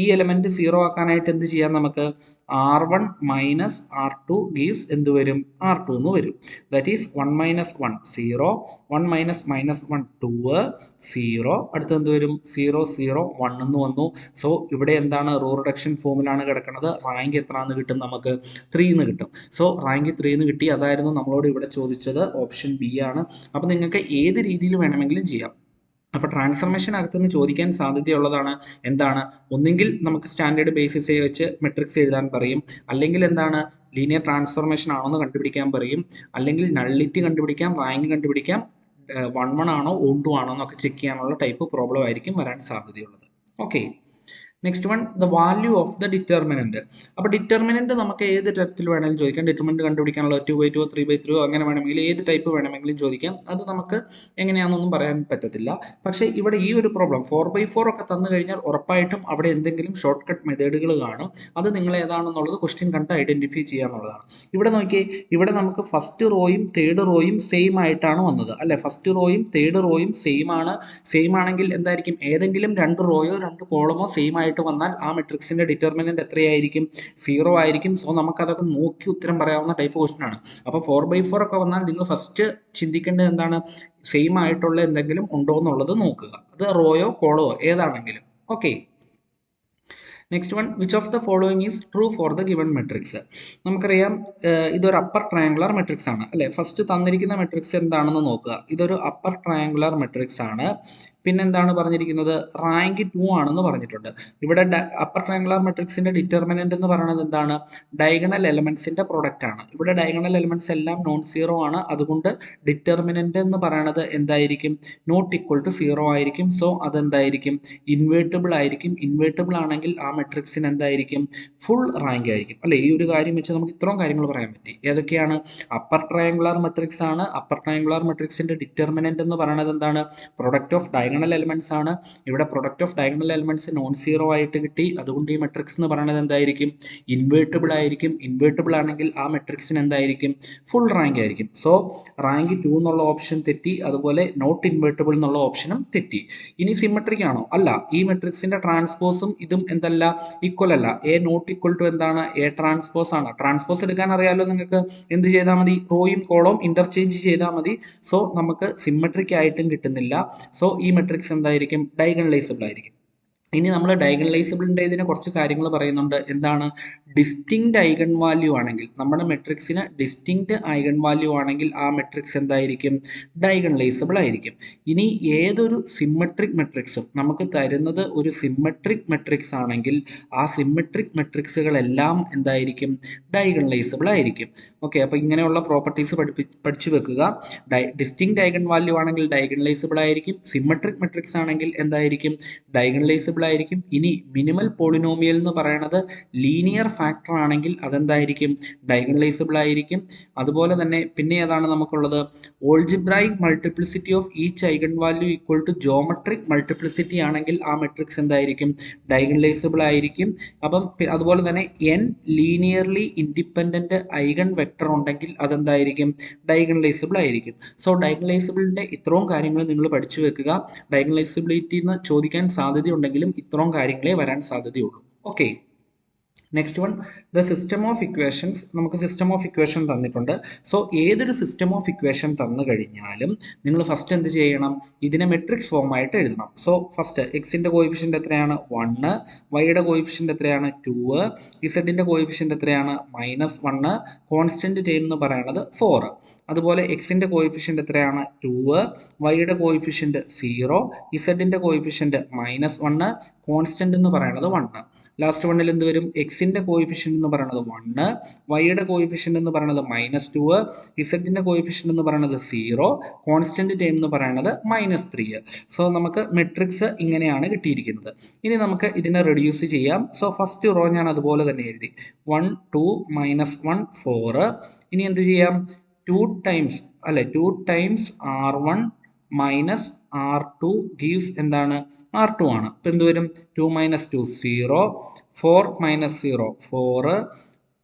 ഈ എലമെന്റ് 0 ആക്കാനായിട്ട് എന്ത് ചെയ്യാം? നമുക്ക് R1 മൈനസ് R2 ഗീവ്സ് എന്ത് വരും? R2 എന്ന് വരും. ദാറ്റ് ഈസ് 1 -1 0, 1 -1 2 0, അടുത്ത് എന്ത് വരും? 0 0 1 എന്ന് വന്നു. സോ ഇവിടെ എന്താണ്? റോ റിഡക്ഷൻ ഫോമിലാണ് കിടക്കുന്നത്. റാങ്ക് എത്ര എന്ന് കിട്ടും? നമുക്ക് 3 എന്ന് കിട്ടും. സോ റാങ്ക് 3 എന്ന് കിട്ടി. അതായിരുന്നു നമ്മളോട് ഇവിടെ ചോദിച്ചത്. ഓപ്ഷൻ ബി ആണ്. അപ്പം നിങ്ങൾക്ക് ഏത് രീതിയിൽ വേണമെങ്കിലും ചെയ്യാം. അപ്പോൾ ട്രാൻസ്ഫർമേഷനകത്തുനിന്ന് ചോദിക്കാൻ സാധ്യതയുള്ളതാണ് എന്താണ്, ഒന്നെങ്കിൽ നമുക്ക് സ്റ്റാൻഡേർഡ് ബേസിസ് വെച്ച് മെട്രിക്സ് എഴുതാൻ പറയും, അല്ലെങ്കിൽ എന്താണ് ലീനിയർ ട്രാൻസ്ഫോർമേഷൻ ആണോന്ന് കണ്ടുപിടിക്കാൻ പറയും, അല്ലെങ്കിൽ നള്ളിറ്റി കണ്ടുപിടിക്കാം, റാങ്ക് കണ്ടുപിടിക്കാം, 1 ആണോ 1 ആണോ എന്നൊക്കെ ചെക്ക് ചെയ്യാനുള്ള ടൈപ്പ് പ്രോബ്ലം ആയിരിക്കും വരാൻ സാധ്യതയുള്ളത്. Okay, next one the value of the determinant. അപ്പോൾ ഡിറ്റർമിനന്റ് നമുക്ക് ഏത് തരത്തിൽ വേണമെങ്കിലും ചോദിക്കാം. ഡിറ്റർമിനന്റ് കണ്ടുപിടിക്കാനുള്ള 2/2 3/3 അങ്ങനെ വേണമെങ്കിൽ ഏത് ടൈപ്പ് വേണമെങ്കിലും ചോദിക്കാം. അത് നമുക്ക് എങ്ങനെയാണെന്നൊന്നും പറയാൻ പറ്റത്തില്ല. പക്ഷേ ഇവിടെ ഈ ഒരു പ്രോബ്ലം 4/4 ഒക്കെ തന്നു കഴിഞ്ഞാൽ ഉറപ്പായിട്ടും അവിടെ എന്തെങ്കിലും ഷോർട്ട് കട്ട് മെത്തേഡുകൾ കാണും. അത് നിങ്ങൾ ഏതാണെന്നുള്ളത് ക്വസ്റ്റ്യൻ കണ്ട് ഐഡന്റിഫൈ ചെയ്യുക എന്നുള്ളതാണ്. ഇവിടെ നോക്കിയേ, ഇവിടെ നമുക്ക് ഫസ്റ്റ് റോയും തേർഡ് റോയും സെയിം ആയിട്ടാണ് വന്നത് അല്ലെ. ഫസ്റ്റ് റോയും തേർഡ് റോയും സെയിം ആണെങ്കിൽ എന്തായിരിക്കും, ഏതെങ്കിലും 2 റോയോ 2 കോളമോ സെയിം ആയിട്ട് വന്നാൽ ആ മെട്രിക്സിന്റെ ഡിറ്റർമിനന്റ് എത്രയായിരിക്കും, 0 ആയിരിക്കും. സോ നമുക്കതൊക്കെ നോക്കി ഉത്തരം പറയാവുന്ന ടൈപ്പ് ക്വസ്റ്റൻ ആണ്. അപ്പോൾ 4/4 ഒക്കെ വന്നാൽ നിങ്ങൾ ഫസ്റ്റ് ചിന്തിക്കേണ്ടത് എന്താണ്, സെയിം ആയിട്ടുള്ള എന്തെങ്കിലും ഉണ്ടോ എന്നുള്ളത് നോക്കുക. അത് റോയോ കോളോ ഏതാണെങ്കിലും. Okay, next one which of the following is true for the given matrix. നമുക്കറിയാം ഇതൊരു അപ്പർ ട്രയാങ്കുലർ മെട്രിക്സ് ആണ് അല്ലെ. ഫസ്റ്റ് തന്നിരിക്കുന്ന മെട്രിക്സ് എന്താണെന്ന് നോക്കുക. ഇതൊരു അപ്പർ ട്രയാങ്കുലർ മെട്രിക്സ് ആണ്. പിന്നെന്താണ് പറഞ്ഞിരിക്കുന്നത്, റാങ്ക് 2 ആണെന്ന് പറഞ്ഞിട്ടുണ്ട്. ഇവിടെ അപ്പർ ട്രയാങ്കുലർ മെട്രിക്സിന്റെ ഡിറ്റർമിനന്റ് എന്ന് പറയുന്നത് എന്താണ്, ഡയഗണൽ എലമെന്റ്സിന്റെ പ്രൊഡക്റ്റ് ആണ്. ഇവിടെ ഡയഗണൽ എലമെന്റ്സ് എല്ലാം നോൺ സീറോ ആണ്. അതുകൊണ്ട് ഡിറ്റർമിനന്റ് എന്ന് പറയുന്നത് എന്തായിരിക്കും, നോട്ട് ഈക്വൽ ടു 0 ആയിരിക്കും. സോ അതെന്തായിരിക്കും, ഇൻവേർട്ടിബിൾ ആയിരിക്കും. ഇൻവേർട്ടിബിൾ ആണെങ്കിൽ ആ മെട്രിക്സിന് എന്തായിരിക്കും, ഫുൾ റാങ്ക് ആയിരിക്കും അല്ലെ. ഈ ഒരു കാര്യം വെച്ച് നമുക്ക് ഇത്രയും കാര്യങ്ങൾ പറയാൻ പറ്റി. ഏതൊക്കെയാണ്, അപ്പർ ട്രയാങ്കുലർ മെട്രിക്സ് ആണ്. അപ്പർ ട്രയാങ്കുലർ മെട്രിക്സിന്റെ ഡിറ്റർമിനന്റ് എന്ന് പറയുന്നത് എന്താണ്, പ്രൊഡക്റ്റ് ഓഫ് ഡയഗണൽ എലമെന്റ്സ് ആണ്. ഇവിടെ product of diagonal elements non zero ആയിട്ട് കിട്ടി. അതുകൊണ്ട് ഈ മെട്രിക്സ് എന്ന് പറയുന്നത് എന്തായിരിക്കും, ഇൻവേർട്ടിബിൾ ആയിരിക്കും. ഇൻവേർട്ടിബിൾ ആണെങ്കിൽ ആ മെട്രിക്സിന് എന്തായിരിക്കും, ഫുൾ റാങ്ക് ആയിരിക്കും. സോ റാങ്ക് 2 എന്നുള്ള ഓപ്ഷൻ തെറ്റി. അതുപോലെ നോട്ട് ഇൻവേർട്ടിബിൾ എന്നുള്ള ഓപ്ഷനും തെറ്റി. ഇനി സിമെട്രിക് ആണോ, അല്ല. ഈ മെട്രിക്സിന്റെ ട്രാൻസ്പോസും ഇതും എന്തല്ല, ഈക്വൽ അല്ല. എ നോട്ട് ഈക്വൽ ടു എന്താണ്, എ ട്രാൻസ്പോസ് ആണ്. ട്രാൻസ്പോസ് എടുക്കാൻ അറിയാലോ നിങ്ങൾക്ക്. എന്ത് ചെയ്താൽ മതി, റോയും കോളവും ഇന്റർചേഞ്ച് ചെയ്താൽ മതി. സോ നമുക്ക് സിമെട്രിക് ആയിട്ടും കിട്ടുന്നില്ല. സോ ഈ മെട്രിക്സ് എന്തായിരിക്കും, ഡയഗണലൈസബിൾ ആയിരിക്കും. ഇനി നമ്മൾ ഡയഗണലൈസബിളിൻ്റെ ഇതിനെ കുറച്ച് കാര്യങ്ങൾ പറയുന്നുണ്ട്. എന്താണ്, ഡിസ്റ്റിങ്ക്റ്റ് ഐഗൺ വാല്യൂ ആണെങ്കിൽ, നമ്മുടെ മെട്രിക്സിന് ഡിസ്റ്റിങ്ക്റ്റ് ഐഗൺ വാല്യൂ ആണെങ്കിൽ ആ മെട്രിക്സ് എന്തായിരിക്കും, ഡയഗണലൈസബിൾ ആയിരിക്കും. ഇനി ഏതൊരു സിമെട്രിക് മെട്രിക്സും നമുക്ക് തരുന്നത് ഒരു സിമെട്രിക് മെട്രിക്സ് ആണെങ്കിൽ ആ സിമെട്രിക് മെട്രിക്സുകളെല്ലാം എന്തായിരിക്കും, ഡയഗണലൈസബിൾ ആയിരിക്കും. ഓക്കെ, അപ്പോൾ ഇങ്ങനെയുള്ള പ്രോപ്പർട്ടീസ് പഠിച്ചു വെക്കുക. ഡിസ്റ്റിങ്ക്റ്റ് ഐഗൺ വാല്യൂ ആണെങ്കിൽ ഡയഗണലൈസബിൾ ആയിരിക്കും. സിമെട്രിക് മെട്രിക്സ് ആണെങ്കിൽ എന്തായിരിക്കും, ഡയഗണലൈസബിൾ ആയിരിക്കും. ഇനി മിനിമൽ പോളിനോമിയൽ എന്ന് പറയുന്നത് ലീനിയർ ഫാക്ടർ ആണെങ്കിൽ അതെന്തായിരിക്കും, ഡയഗണലൈസബിൾ ആയിരിക്കും. അതുപോലെ തന്നെ പിന്നെ ഏതാണ് നമുക്കുള്ളത്, algebraic multiplicity of each eigenvalue equal to geometric multiplicity ആണെങ്കിൽ ആ മെട്രിക്സ് എന്തായിരിക്കും, ഡയഗണലൈസബിൾ ആയിരിക്കും. അപ്പം അതുപോലെ തന്നെ n linearly independent eigen vector ഉണ്ടെങ്കിൽ അതെന്തായിരിക്കും, ഡയഗണലൈസബിൾ ആയിരിക്കും. സോ ഡയഗണലൈസബിളിന്റെ ഇത്രയും കാര്യങ്ങൾ നിങ്ങൾ പഠിച്ചു വെക്കുക. ഡയഗണലൈസബിലിറ്റി എന്ന് ചോദിക്കാൻ സാധ്യതയുണ്ടെങ്കിലും ഇത്രയും കാര്യങ്ങളെ വരാൻ സാധ്യതയുള്ളൂ. Okay, next one the system of equations. നമുക്ക് സിസ്റ്റം ഓഫ് ഇക്വേഷൻ തന്നിട്ടുണ്ട്. സോ ഏതൊരു സിസ്റ്റം ഓഫ് ഇക്വേഷൻ തന്നു കഴിഞ്ഞാലും നിങ്ങൾ ഫസ്റ്റ് എന്ത് ചെയ്യണം, ഇതിനെ മെട്രിക്സ് ഫോം ആയിട്ട് എഴുതണം. സോ ഫസ്റ്റ് എക്സിൻ്റെ കോയിഫിഷ്യൻ്റ് എത്രയാണ്, 1, വൈയുടെ കോയിഫിഷ്യൻ്റ് എത്രയാണ്, 2, ഇസഡിൻ്റെ കോയിഫിഷ്യൻ്റ് എത്രയാണ്, -1, കോൺസ്റ്റൻറ്റ് ടൈം എന്ന് പറയുന്നത് 4. അതുപോലെ എക്സിൻ്റെ കോയിഫിഷ്യൻ്റ് എത്രയാണ്, 2, വൈയുടെ കോയിഫിഷ്യൻ്റ് 0, ഇസഡിൻ്റെ കോയിഫിഷ്യൻ്റ് -1, കോൺസ്റ്റൻറ്റ് എന്ന് പറയുന്നത് 1. ലാസ്റ്റ് വണ്ണിൽ എന്ത് വരും, എക്സിൻ്റെ കോയിഫിഷ്യൻ്റ് എന്ന് പറയുന്നത് 1, വൈയുടെ കോയിഫിഷ്യൻ്റ് എന്ന് പറയുന്നത് -2, ഇസഡിൻ്റെ കോയിഫിഷ്യൻ്റ് എന്ന് പറയുന്നത് 0, കോൺസ്റ്റൻറ്റ് ടൈം എന്ന് പറയുന്നത് -3. സോ നമുക്ക് മെട്രിക്സ് ഇങ്ങനെയാണ് കിട്ടിയിരിക്കുന്നത്. ഇനി നമുക്ക് ഇതിനെ റെഡ്യൂസ് ചെയ്യാം. സോ ഫസ്റ്റ് റോ ഞാൻ അതുപോലെ തന്നെ എഴുതി, 1 2 -1 4. ഇനി എന്ത് ചെയ്യാം, 2 ടൈംസ് അല്ലെ, 2 times R1 minus R2 gives എന്താണ്, R2 ആണ്. ഇപ്പം എന്ത് വരും, 2 - 2 0, 4 - 0 4,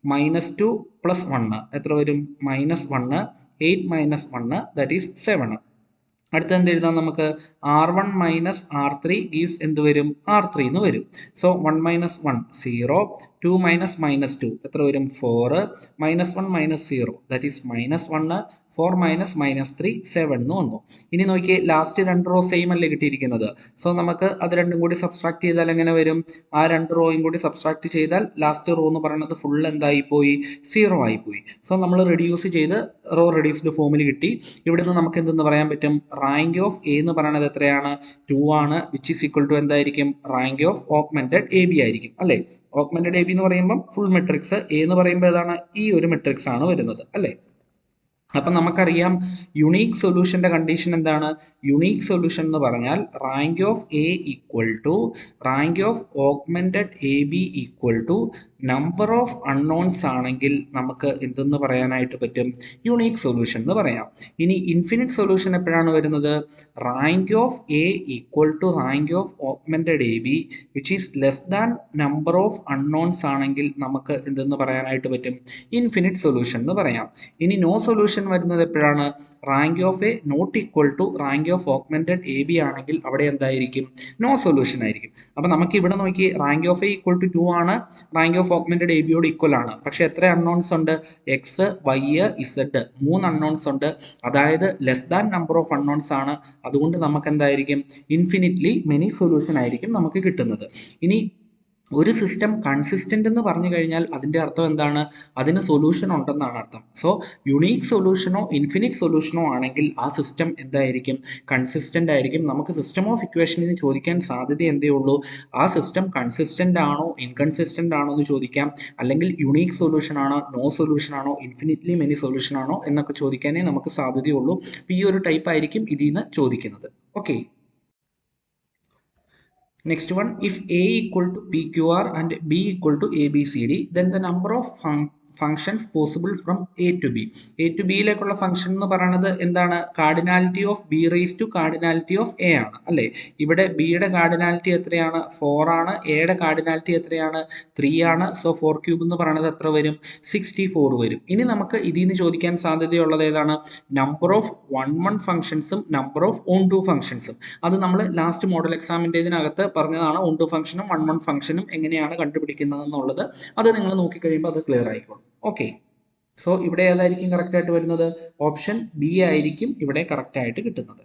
-2 + 1 എത്ര വരും, -1, 8 - 1 ദാറ്റ് ഈസ് 7. അടുത്ത എന്ത് എഴുതാം നമുക്ക്, R1 - R3 ഗീവ്സ് എന്ത് വരും, R3 എന്ന് വരും. സോ 1 - 1 0, 2 മൈനസ് മൈനസ് 2 എത്ര വരും 4 minus 1 minus 0 that is minus 1 4 minus minus 3 7 എന്ന് വന്നു. ഇനി നോക്കിയേ ലാസ്റ്റ് രണ്ട് റോ സെയിം അല്ലേ കിട്ടിയിരിക്കുന്നത്. സോ നമുക്ക് അത് രണ്ടും കൂടി സബ്സ്ട്രാക്ട് ചെയ്താൽ എങ്ങനെ വരും? ആ രണ്ട് റോയും കൂടി സബ്സ്ട്രാക്ട് ചെയ്താൽ ലാസ്റ്റ് റോ എന്ന് പറയുന്നത് ഫുൾ എന്തായി പോയി? 0 ആയിപ്പോയി. സോ നമ്മൾ റെഡ്യൂസ് ചെയ്ത് റോ റെഡ്യൂസ്ഡ് ഫോമിൽ കിട്ടി. ഇവിടുന്ന് നമുക്ക് എന്തെന്ന് പറയാൻ പറ്റും? റാങ്ക് ഓഫ് എ എന്ന് പറയുന്നത് എത്രയാണ്? 2 ആണ്, വിച്ച് ഈസ് ഈക്വൽ ടു എന്തായിരിക്കും? Rank of augmented A B ആയിരിക്കും അല്ലേ? ഓഗ്മെന്റഡ് എ ബി എന്ന് പറയുമ്പോൾ ഫുൾ മെട്രിക്സ്, എ എന്ന് പറയുമ്പോൾ ഏതാണ്? ഈ ഒരു മെട്രിക്സ് ആണ് വരുന്നത് അല്ലേ? അപ്പം നമുക്കറിയാം യുണീക്ക് സൊല്യൂഷൻ്റെ കണ്ടീഷൻ എന്താണ്? യുണീക്ക് സൊല്യൂഷൻ എന്ന് പറഞ്ഞാൽ rank of A equal to rank of augmented A B equal to number of unknowns ആണെങ്കിൽ നമുക്ക് എന്തെന്ന് പറയാനായിട്ട് പറ്റും? യുണീക്ക് സൊല്യൂഷൻ എന്ന് പറയാം. ഇനി ഇൻഫിനിറ്റ് സൊല്യൂഷൻ എപ്പോഴാണ് വരുന്നത്? Rank of A equal to rank of augmented A B which is less than number of unknowns ആണെങ്കിൽ നമുക്ക് എന്തെന്ന് പറയാനായിട്ട് പറ്റും? ഇൻഫിനിറ്റ് സൊല്യൂഷൻ എന്ന് പറയാം. ഇനി നോ സൊല്യൂഷൻ വരുന്നത് എപ്പോഴാണ്? Rank of A not equal to rank of augmented A B ആണെങ്കിൽ അവിടെ എന്തായിരിക്കും? നോ സൊല്യൂഷൻ ആയിരിക്കും. അപ്പം നമുക്ക് ഇവിടെ നോക്കി rank of A equal to 2 ആണ്, റാങ്ക് ഓഫ് ഓഗ്മെന്റഡ് എ ബിയോട് ഈക്വൽ ആണ്. പക്ഷെ എത്ര അൺനോൺസ് ഉണ്ട്? എക്സ്, വൈ, ഇസഡ് 3 അൺനോൺസ് ഉണ്ട്. അതായത് less than number of unknowns ആണ്. അതുകൊണ്ട് നമുക്ക് എന്തായിരിക്കും? ഇൻഫിനിറ്റ്ലി മെനി സൊല്യൂഷൻ ആയിരിക്കും നമുക്ക് കിട്ടുന്നത്. ഇനി ഒരു സിസ്റ്റം കൺസിസ്റ്റന്റ് എന്ന് പറഞ്ഞു കഴിഞ്ഞാൽ അതിൻ്റെ അർത്ഥം എന്താണ്? അതിന് സൊല്യൂഷൻ ഉണ്ടെന്നാണ് അർത്ഥം. സോ യുണീക്ക് സൊല്യൂഷനോ ഇൻഫിനിറ്റ് സൊല്യൂഷനോ ആണെങ്കിൽ ആ സിസ്റ്റം എന്തായിരിക്കും? കൺസിസ്റ്റന്റ് ആയിരിക്കും. നമുക്ക് സിസ്റ്റം ഓഫ് ഇക്വേഷനിൽ ചോദിക്കാൻ സാധ്യത എന്തേ ഉള്ളൂ? ആ സിസ്റ്റം കൺസിസ്റ്റന്റ് ആണോ ഇൻകൺസിസ്റ്റന്റ് ആണോ എന്ന് ചോദിക്കാം, അല്ലെങ്കിൽ യുണീക്ക് സൊല്യൂഷൻ ആണോ നോ സൊല്യൂഷൻ ആണോ ഇൻഫിനിറ്റ്ലി മെനി സൊല്യൂഷൻ ആണോ എന്നൊക്കെ ചോദിക്കാനേ നമുക്ക് സാധ്യതയുള്ളൂ. അപ്പോൾ ഈ ഒരു ടൈപ്പ് ആയിരിക്കും ഇതിൽ നിന്ന് ചോദിക്കുന്നത്. Okay. Next one, if A equal to PQR and B equal to ABCD, then the number of functions possible from a to b. A to ബിയിലേക്കുള്ള ഫംഗ്ഷൻ എന്ന് പറയുന്നത് എന്താണ്? Cardinality of b raise to cardinality of a ആണ് അല്ലേ? ഇവിടെ ബിയുടെ കാർഡിനാലിറ്റി എത്രയാണ്? 4 ആണ്. എയുടെ കാർഡിനാലിറ്റി എത്രയാണ്? 3 ആണ്. സോ 4 ക്യൂബ് എന്ന് പറയുന്നത് എത്ര വരും? 64 വരും. ഇനി നമുക്ക് ഇതിൽ നിന്ന് ചോദിക്കാൻ സാധ്യതയുള്ളത് ഏതാണ്? നമ്പർ ഓഫ് 1 ഫംഗ്ഷൻസും നമ്പർ ഓഫ് ഓൺ ടു ഫംഗ്ഷൻസും. അത് നമ്മൾ ലാസ്റ്റ് മോഡൽ എക്സാമിൻ്റെ ഇതിനകത്ത് പറഞ്ഞതാണ്. ഓൺ ടു ഫംഗ്ഷനും 1 ഫംഗ്ഷനും എങ്ങനെയാണ് കണ്ടുപിടിക്കുന്നത് എന്നുള്ളത്. അത് നിങ്ങൾ നോക്കിക്കഴിയുമ്പോൾ അത് ക്ലിയർ ആയിക്കോളും. ഓക്കെ. സോ ഇവിടെ ഏതായിരിക്കും കറക്റ്റ് ആയിട്ട് വരുന്നത്? ഓപ്ഷൻ ബി ആയിരിക്കും ഇവിടെ കറക്റ്റ് ആയിട്ട് കിട്ടുന്നത്.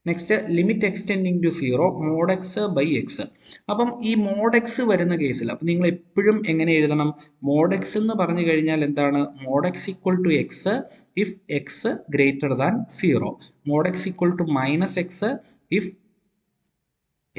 Next, limit extending to 0 mod x by x. അപ്പം ഈ മോഡ് എക്സ് വരുന്ന കേസിൽ അപ്പം നിങ്ങൾ എപ്പോഴും എങ്ങനെ എഴുതണം? മോഡ് എക്സ് എന്ന് പറഞ്ഞു കഴിഞ്ഞാൽ എന്താണ്? Mod x equal to x if x greater than 0. Mod x equal to minus x if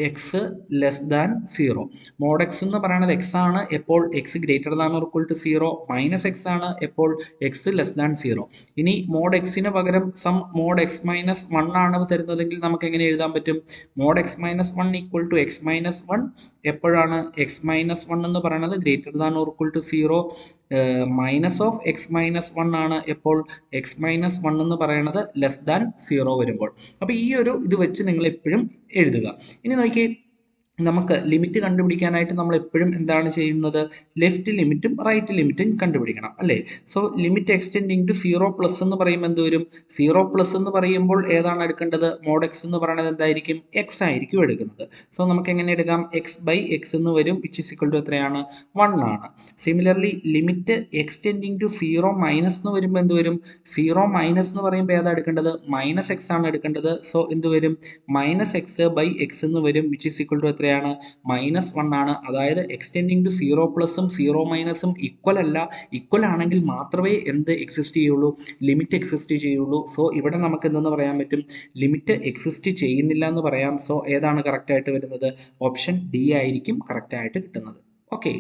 x less than 0. Mod x എന്ന് പറയുന്നത് എക്സ് ആണ് എപ്പോൾ x greater than or equal to 0, minus x ആണ് എപ്പോൾ എക്സ് ലെസ് ദാൻ 0. ഇനി മോഡ് എക്സിന് പകരം സം മോഡ് എക്സ് മൈനസ് 1 ആണ് തരുന്നതെങ്കിൽ നമുക്ക് എങ്ങനെ എഴുതാൻ പറ്റും? Mod x minus 1 equal to x minus 1 എപ്പോഴാണ്? എക്സ് മൈനസ് 1 എന്ന് പറയുന്നത് greater than or equal to 0, minus of x minus 1 ആണ് എപ്പോൾ? എക്സ് മൈനസ് 1 എന്ന് പറയുന്നത് ലെസ് ദാൻ 0 വരുമ്പോൾ. അപ്പോൾ ഈ ഒരു ഇത് വെച്ച് നിങ്ങൾ എപ്പോഴും എഴുതുക. ഇനി നോക്കി, നമുക്ക് ലിമിറ്റ് കണ്ടുപിടിക്കാനായിട്ട് നമ്മൾ എപ്പോഴും എന്താണ് ചെയ്യുന്നത്? ലെഫ്റ്റ് ലിമിറ്റും റൈറ്റ് ലിമിറ്റും കണ്ടുപിടിക്കണം അല്ലേ? So limit extending to 0 plus എന്ന് പറയുമ്പോൾ എന്ത് വരും? 0 പ്ലസ് എന്ന് പറയുമ്പോൾ ഏതാണ് എടുക്കേണ്ടത്? മോഡ് എക്സ് എന്ന് പറയുന്നത് എന്തായിരിക്കും? എക്സ് ആയിരിക്കും എടുക്കുന്നത്. സോ നമുക്ക് എങ്ങനെ എടുക്കാം? എക്സ് ബൈ എക്സ് എന്ന് വരും, വിച്ച് ഇസ് ഈക്വൽ ടു എത്രയാണ്? 1 ആണ്. Similarly limit extending to 0 minus എന്ന് വരുമ്പോൾ എന്ത് വരും? 0 മൈനസ് എന്ന് പറയുമ്പോൾ ഏതാണ് എടുക്കേണ്ടത്? മൈനസ് എക്സ് ആണ് എടുക്കേണ്ടത്. സോ എന്ത് വരും? മൈനസ് എക്സ് ബൈ എക്സ് എന്ന് വരും, വിച്ച് ഇസ് ഈക്വൽ ടു എത്രയാണ്? -1 ആണ്. അതായത് എക്സ്റ്റെൻഡിങ് ടു 0 പ്ലസും 0 മൈനസും ഈക്വൽ അല്ല. ഈക്വൽ ആണെങ്കിൽ മാത്രമേ എന്ത് എക്സിസ്റ്റ് ചെയ്യുള്ളൂ? ലിമിറ്റ് എക്സിസ്റ്റ് ചെയ്യുള്ളൂ. സോ ഇവിടെ നമുക്ക് എന്തെന്ന് പറയാൻ പറ്റും? ലിമിറ്റ് എക്സിസ്റ്റ് ചെയ്യുന്നില്ല എന്ന് പറയാം. സോ ഏതാണ് കറക്റ്റ് ആയിട്ട് വരുന്നത്? ഓപ്ഷൻ ഡി ആയിരിക്കും കറക്റ്റ് ആയിട്ട് കിട്ടുന്നത്. Okay.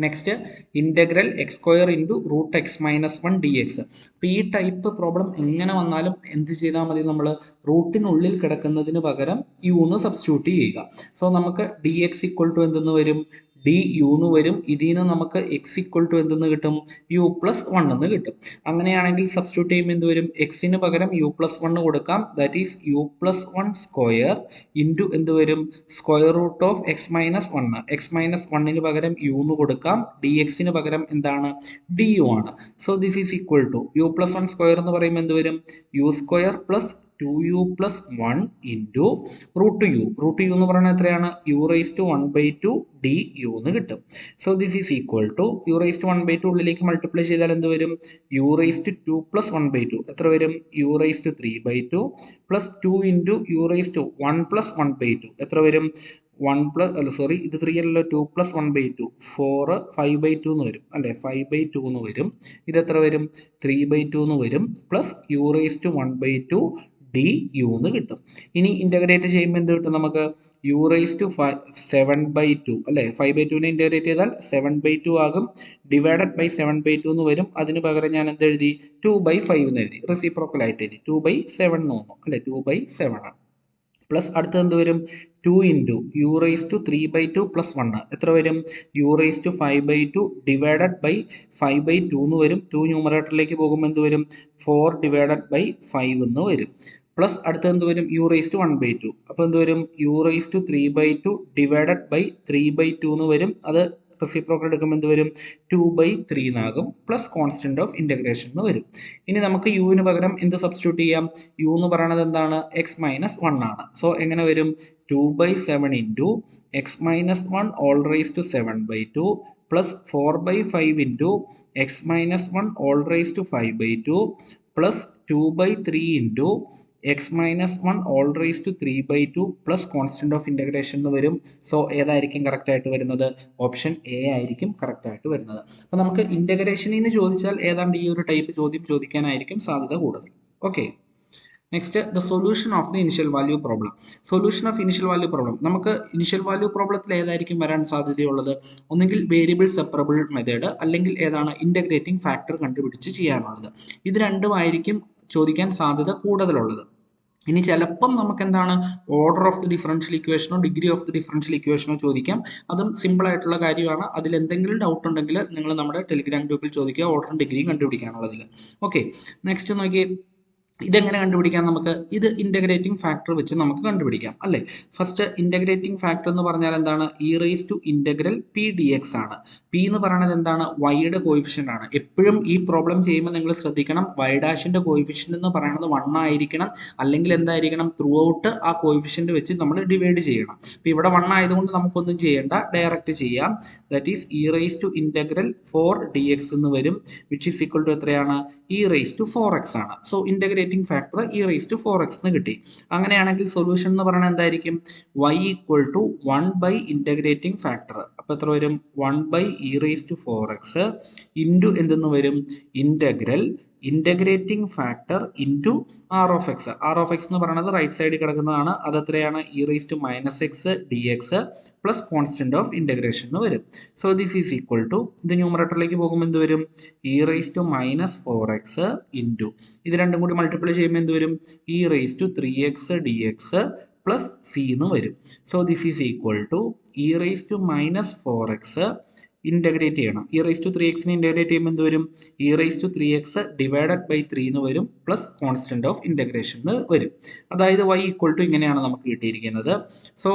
Next, integral x square into root x minus 1 D x. അപ്പോൾ ഈ ടൈപ്പ് പ്രോബ്ലം എങ്ങനെ വന്നാലും എന്ത് ചെയ്താൽ മതി? നമ്മൾ റൂട്ടിനുള്ളിൽ കിടക്കുന്നതിന് പകരം യൂന്ന് സബ്സ്റ്റിറ്റ്യൂട്ട് ചെയ്യുക. സോ നമുക്ക് ഡി എക്സ് ഈക്വൽ ടു എന്തെന്ന് വരും? ഡി യു എന്ന് വരും. ഇതിൽ നിന്ന് നമുക്ക് എക്സ് ഈക്വൽ ടു എന്തെന്ന് കിട്ടും? യു പ്ലസ് 1 എന്ന് കിട്ടും. അങ്ങനെയാണെങ്കിൽ സബ്സ്റ്റിറ്റ്യൂട്ട് ചെയ്യുമ്പോൾ എന്ത് വരും? എക്സിന് പകരം യു പ്ലസ് 1 കൊടുക്കാം. That is u plus 1 square into എന്ത് വരും? Square root of x minus 1. X minus 1ന് പകരം യു എന്ന് കൊടുക്കാം. ഡി എക്സിന് പകരം എന്താണ്? ഡി യു ആണ്. So this is equal to u plus 1 square എന്ന് പറയുമ്പോൾ എന്ത് വരും? U square plus 2u plus 1 into root u. Root u എന്ന് പറയുന്നത് എത്രയാണ്? u raised to 1 by 2 du എന്ന് കിട്ടും. So this is equal to u raised to 1 by 2 ഉള്ളിലേക്ക് മൾട്ടിപ്ലൈ ചെയ്താൽ എന്ത് വരും? u raised to 2 plus 1 by 2 എത്ര വരും? u raised to 3 by 2 plus 2 into u raised to 1 plus 1 by 2 എത്ര വരും? 1 പ്ലസ് അല്ല സോറി ഇത് 3 അല്ലല്ലോ, 2 പ്ലസ് 1 by 2 4 5 by 2 എന്ന് വരും അല്ലേ, 5 by 2 എന്ന് വരും. ഇത് എത്ര വരും? 3 by 2 എന്ന് വരും plus u raised to 1 by 2 du എന്ന് കിട്ടും. ഇനി ഇന്റഗ്രേറ്റ് ചെയ്യുമ്പോൾ എന്ത് കിട്ടും നമുക്ക്? u raised to 7 by 2 അല്ലേ, 5 by 2 നെ ഇന്റഗ്രേറ്റ് ചെയ്താൽ 7 by 2 ആകും, ഡിവൈഡഡ് ബൈ 7 by 2 എന്ന് വരും. അതിന് പകരം ഞാൻ എന്ത് എഴുതി? 2 by 5 എന്ന് എഴുതി, റെസിപ്രോക്കൽ ആയിട്ട് എഴുതി. 2 by 7 എന്ന് തോന്നുന്നു അല്ലേ, 2 by 7 ആണ്. പ്ലസ് അടുത്ത് എന്ത് വരും? 2 into u raised to 3 by 2 plus 1 എത്ര വരും? u raised to 5 by 2 divided by 5 by 2 എന്ന് വരും. 2 ന്യൂമറേറ്ററിലേക്ക് പോകുമ്പോൾ എന്ത് വരും? 4 divided by 5 എന്ന് വരും. പ്ലസ് അടുത്ത് എന്ത് വരും? u raised to 1 by 2 അപ്പോൾ എന്ത് വരും? u raised to 3 by 2 divided by 3 by 2 എന്ന് വരും. അത് റെസിപ്രോക്കൽ എടുക്കുമ്പോൾ എന്ത് വരും? 2 by 3 എന്നാകും പ്ലസ് കോൺസ്റ്റന്റ് ഓഫ് ഇന്റഗ്രേഷൻ എന്ന് വരും. ഇനി നമുക്ക് യുവിന് പകരം എന്ത് സബ്സ്റ്റിറ്റ്യൂട്ട് ചെയ്യാം? യു എന്ന് പറയുന്നത് എന്താണ്? എക്സ് മൈനസ് 1 ആണ്. സോ എങ്ങനെ വരും? 2 by 7 into x minus 1 all raised to 7 by 2 plus 4 by 5 into x minus 1 all raised to 5 by 2 plus 2 by 3 into x minus 1 all raised to 3 by 2 plus constant of integration എന്ന് വരും. സോ ഏതായിരിക്കും കറക്റ്റ് ആയിട്ട് വരുന്നത്? ഓപ്ഷൻ എ ആയിരിക്കും കറക്റ്റ് ആയിട്ട് വരുന്നത്. അപ്പോൾ നമുക്ക് ഇന്റഗ്രേഷനിൽ നിന്ന് ചോദിച്ചാൽ ഏതാണ്ട് ഈ ഒരു ടൈപ്പ് ചോദ്യം ചോദിക്കാനായിരിക്കും സാധ്യത കൂടുതൽ. Okay, next the solution of the initial value problem. Solution of initial value problem, നമുക്ക് ഇനിഷ്യൽ വാല്യൂ പ്രോബ്ലത്തിൽ ഏതായിരിക്കും വരാൻ സാധ്യതയുള്ളത്? ഒന്നുകിൽ വേരിയബിൾ സെപ്പറബിൾ മെത്തേഡ്, അല്ലെങ്കിൽ ഏതാണ്? ഇന്റഗ്രേറ്റിംഗ് ഫാക്ടർ കണ്ടുപിടിച്ച് ചെയ്യാനുള്ളത്. ഇത് രണ്ടുമായിരിക്കും ചോദിക്കാൻ സാധ്യത കൂടുതലുള്ളത്. ഇനി ചിലപ്പം നമുക്ക് എന്താണ് ഓർഡർ ഓഫ് ദി ഡിഫറൻഷ്യൽ ഇക്വേഷനോ ഡിഗ്രി ഓഫ് ദി ഡിഫറൻഷ്യൽ ഇക്വേഷനോ ചോദിക്കാം. അതും സിമ്പിൾ ആയിട്ടുള്ള കാര്യമാണ്. അതിൽ എന്തെങ്കിലും ഡൗട്ട് ഉണ്ടെങ്കിൽ നിങ്ങൾ നമ്മുടെ ടെലിഗ്രാം ഗ്രൂപ്പിൽ ചോദിക്കുക, ഓർഡറും ഡിഗ്രിയും കണ്ടുപിടിക്കാനുള്ളതിൽ. ഓക്കെ, നെക്സ്റ്റ് നോക്കി, ഇതെങ്ങനെ കണ്ടുപിടിക്കാം നമുക്ക്? ഇത് ഇന്റഗ്രേറ്റിംഗ് ഫാക്ടർ വെച്ച് നമുക്ക് കണ്ടുപിടിക്കാം അല്ലേ. ഫസ്റ്റ് ഇന്റഗ്രേറ്റിംഗ് ഫാക്ടർ എന്ന് പറഞ്ഞാൽ എന്താണ്? E raise to integral P D x ആണ്. പി എന്ന് പറയുന്നത് എന്താണ്? വൈയുടെ കോയിഫിഷ്യന്റ് ആണ്. എപ്പോഴും ഈ പ്രോബ്ലം ചെയ്യുമ്പോൾ നിങ്ങൾ ശ്രദ്ധിക്കണം, വൈ ഡാഷിന്റെ കോയിഫിഷ്യന്റ് എന്ന് പറയുന്നത് 1 ആയിരിക്കണം, അല്ലെങ്കിൽ എന്തായിരിക്കണം? ത്രൂ ഔട്ട് ആ കോയിഫിഷ്യന്റ് വെച്ച് നമ്മൾ ഡിവൈഡ് ചെയ്യണം. അപ്പോൾ ഇവിടെ 1 ആയതുകൊണ്ട് നമുക്കൊന്നും ചെയ്യേണ്ട, ഡയറക്റ്റ് ചെയ്യാം. That is e raise to integral 4dx എന്ന് വരും, വിച്ച് ഈസ് ഈക്വൽ ടു എത്രയാണ്? ഇ റേസ് ടു 4x ആണ്. So integrating factor e raise to 4x എന്ന് കിട്ടി. അങ്ങനെയാണെങ്കിൽ സൊല്യൂഷൻ എന്ന് പറയുന്നത് എന്തായിരിക്കും? y equal to 1 by integrating factor. അപ്പോൾ എത്ര വരും? 1 by e raise to 4x into എന്തെന്ന് വരും? Integral integrating factor into R of x. R of x എന്ന് പറയുന്നത് റൈറ്റ് സൈഡിൽ കിടക്കുന്നതാണ്. അത് എത്രയാണ്? E raise to minus x d x plus constant of integration എന്ന് വരും. So this is equal to, ഇത് ന്യൂമറേറ്ററിലേക്ക് പോകുമ്പോൾ എന്ത് വരും? E raise to minus 4x into ഇത് രണ്ടും കൂടി മൾട്ടിപ്ലൈ ചെയ്യുമ്പോൾ എന്ത് വരും? E raise to 3x d x plus c എന്ന് വരും. So this is equal to e raise to minus 4x integrate ചെയ്യണം. E raise to 3x integrate ചെയ്യുമ്പോൾ എന്ത് വരും? E raise to 3x divided by 3 എന്ന് വരും പ്ലസ് കോൺസ്റ്റന്റ് ഓഫ് ഇന്റഗ്രേഷൻ എന്ന് വരും. അതായത് y ഈക്വൽ ടു ഇങ്ങനെയാണ് നമുക്ക് കിട്ടിയിരിക്കുന്നത്. സോ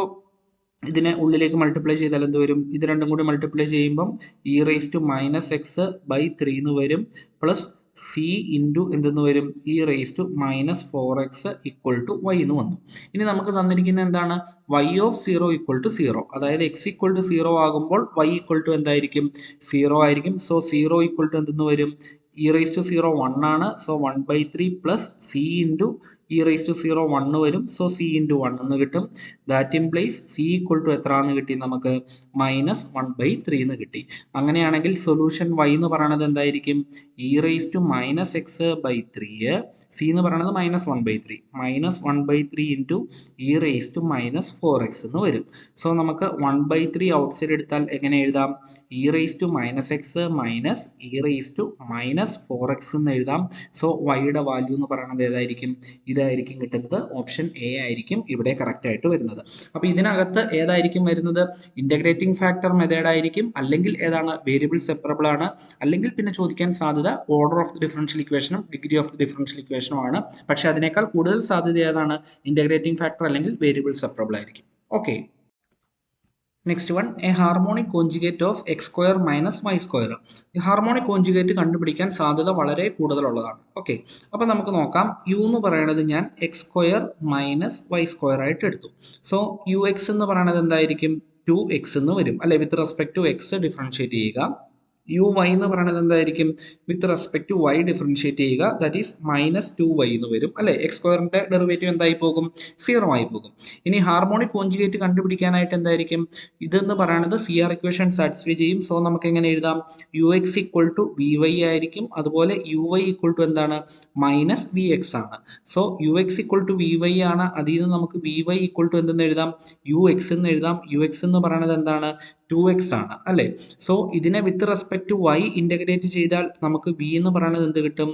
ഇതിനെ ഉള്ളിലേക്ക് മൾട്ടിപ്ലൈ ചെയ്താൽ എന്ത് വരും? ഇത് രണ്ടും കൂടി മൾട്ടിപ്ലൈ ചെയ്യുമ്പം e raise to minus x by 3 എന്ന് വരും പ്ലസ് സി ഇൻറ്റു എന്തെന്ന് വരും? E raise to minus 4x equal to y എന്ന് വന്നു. ഇനി നമുക്ക് തന്നിരിക്കുന്നത് എന്താണ്? y ഓഫ് 0 ഈക്വൽ ടു 0, അതായത് x ഈക്വൽ ടു 0 ആകുമ്പോൾ y ഈക്വൽ ടു എന്തായിരിക്കും? 0 ആയിരിക്കും. സോ 0 ഈക്വൽ ടു എന്തെന്ന് വരും? ഇ റേസ് ടു 0 1 ആണ്. So 1/3 plus C into e raise to 0 1 വരും. സോ സി ഇൻറ്റു 1 എന്ന് കിട്ടും. That implies C equal to എത്ര എന്ന് കിട്ടി നമുക്ക്? മൈനസ് 1/3 എന്ന് കിട്ടി. അങ്ങനെയാണെങ്കിൽ സൊല്യൂഷൻ y എന്ന് പറയുന്നത് എന്തായിരിക്കും? E raise to minus x by 3, C എന്ന് പറയുന്നത് minus 1/3, minus 1/3 into e raise to minus 4x എന്ന് വരും. സോ നമുക്ക് 1/3 ഔട്ട് സൈഡ് എടുത്താൽ എങ്ങനെ എഴുതാം? E raise to minus x minus e raise to minus 4x എന്ന് എഴുതാം. സോ വൈയുടെ വാല്യൂ എന്ന് പറയുന്നത് ഏതായിരിക്കും? ഇതായിരിക്കും കിട്ടുന്നത്. ഓപ്ഷൻ എ ആയിരിക്കും ഇവിടെ കറക്റ്റ് ആയിട്ട് വരുന്നത്. അപ്പോൾ ഇതിനകത്ത് ഏതായിരിക്കും വരുന്നത്? ഇന്റഗ്രേറ്റിംഗ് ഫാക്ടർ മെത്തേഡ് ആയിരിക്കും, അല്ലെങ്കിൽ ഏതാണ്? വേരിയബിൾ സെപ്പറബിൾ ആണ്, അല്ലെങ്കിൽ പിന്നെ ചോദിക്കാൻ സാധ്യത ഓർഡർ ഓഫ് ദി ഡിഫറൻഷ്യൽ ഇക്വേഷനും ഡിഗ്രി ഓഫ് ദി ഡിഫറൻഷ്യൽ ഇക്വേഷനും ആണ്. പക്ഷേ അതിനേക്കാൾ കൂടുതൽ സാധ്യത ഏതാണ്? ഇന്റഗ്രേറ്റിംഗ് ഫാക്ടർ അല്ലെങ്കിൽ വേരിയബിൾ സെപ്പറബിൾ ആയിരിക്കും. Okay, next one a harmonic conjugate of x square minus y square. ഈ ഹാർമോണിക് കോഞ്ചുഗേറ്റ് കണ്ടുപിടിക്കാൻ സാധ്യത വളരെ കൂടുതലുള്ളതാണ്. ഓക്കെ, അപ്പോൾ നമുക്ക് നോക്കാം. യു എന്ന് പറയുന്നത് ഞാൻ x square minus y square ആയിട്ട് എടുത്തു. സോ യു എക്സ് എന്ന് പറയുന്നത് എന്തായിരിക്കും? 2x എന്ന് വരും അല്ലെ, with respect to x differentiate ചെയ്യുക. യു വൈ എന്ന് പറയുന്നത് എന്തായിരിക്കും? With respect to y differentiate ചെയ്യുക, ദാറ്റ് ഈസ് -2y എന്ന് വരും അല്ലെ. എക്സ് സ്ക്വയറിന്റെ ഡെറിവേറ്റീവ് എന്തായി പോകും? 0 ആയി പോകും. ഇനി ഹാർമോണിക് കോഞ്ചുഗേറ്റ് കണ്ടുപിടിക്കാനായിട്ട് എന്തായിരിക്കും? ഇതെന്ന് പറയുന്നത് CR ഇക്വേഷൻ സാറ്റിസ്ഫൈ ചെയ്യും. സോ നമുക്ക് എങ്ങനെ എഴുതാം? U x equal to V y ആയിരിക്കും. അതുപോലെ യു വൈ ഈക്വൽ ടു എന്താണ്? -vx ആണ്. So U x equal to V y ആണ്. അതിൽ നിന്ന് നമുക്ക് വി വൈ ഈക്വൽ ടു എന്തെന്ന് എഴുതാം? യു എക്സ് എന്ന് എഴുതാം. യു എക്സ് എന്ന് പറയുന്നത് എന്താണ്? 2x ആണ് അല്ലേ. സോ ഇതിനെ with respect to y integrate ചെയ്താൽ നമുക്ക് v എന്ന് പറയുന്നത് എന്ത് കിട്ടും?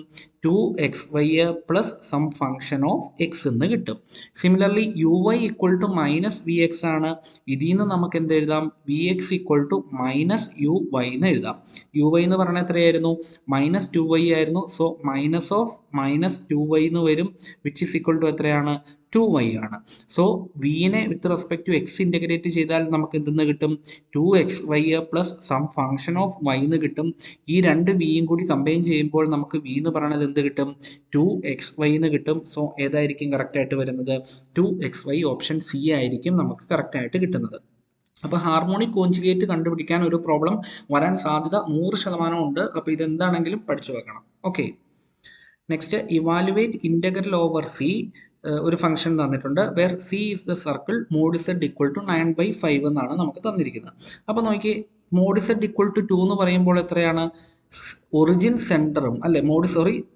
2xy plus some function of x എന്ന് കിട്ടും. Similarly U y equal to -vx ആണ്. ഇതിൽ നിന്ന് നമുക്ക് എന്ത് എഴുതാം? vx ഈക്വൽ ടു -uy എന്ന് എഴുതാം. യു വൈ എന്ന് പറയുന്നത് എത്രയായിരുന്നു? -2y ആയിരുന്നു. സോ മൈനസ് ഓഫ് -2y എന്ന് വരും, വിച്ച് ഈസ് ഈക്വൽ ടു എത്രയാണ്? 2y ആണ്. സോ വിനെ with respect to x integrate ചെയ്താൽ നമുക്ക് എന്തെന്ന് കിട്ടും? 2xy plus some function of y എന്ന് കിട്ടും. ഈ രണ്ട് വിയും കൂടി കമ്പൈൻ ചെയ്യുമ്പോൾ നമുക്ക് v എന്ന് പറയുന്നത് എന്ത് കിട്ടും? 2xy എന്ന് കിട്ടും. സോ ഏതായിരിക്കും കറക്റ്റ് ആയിട്ട് വരുന്നത്? 2xy, ഓപ്ഷൻ സി ആയിരിക്കും നമുക്ക് കറക്റ്റ് ആയിട്ട് കിട്ടുന്നത്. അപ്പോൾ ഹാർമോണിക് കോഞ്ചുഗേറ്റ് കണ്ടുപിടിക്കാൻ ഒരു പ്രോബ്ലം വരാൻ സാധ്യത 100% ഉണ്ട്. അപ്പോൾ ഇതെന്താണെങ്കിലും പഠിച്ചു വെക്കണം. Okay, next evaluate integral over C. ഒരു ഫംഗ്ഷൻ തന്നിട്ടുണ്ട്. Where C is the circle mod Z equal to 9/5 എന്നാണ് നമുക്ക് തന്നിരിക്കുന്നത്. അപ്പോൾ നോക്കി, മോഡ് സെഡ് ഈക്വൽ ടു 2 എന്ന് പറയുമ്പോൾ എത്രയാണ്? ഒറിജിൻ സെൻറ്ററും അല്ലെ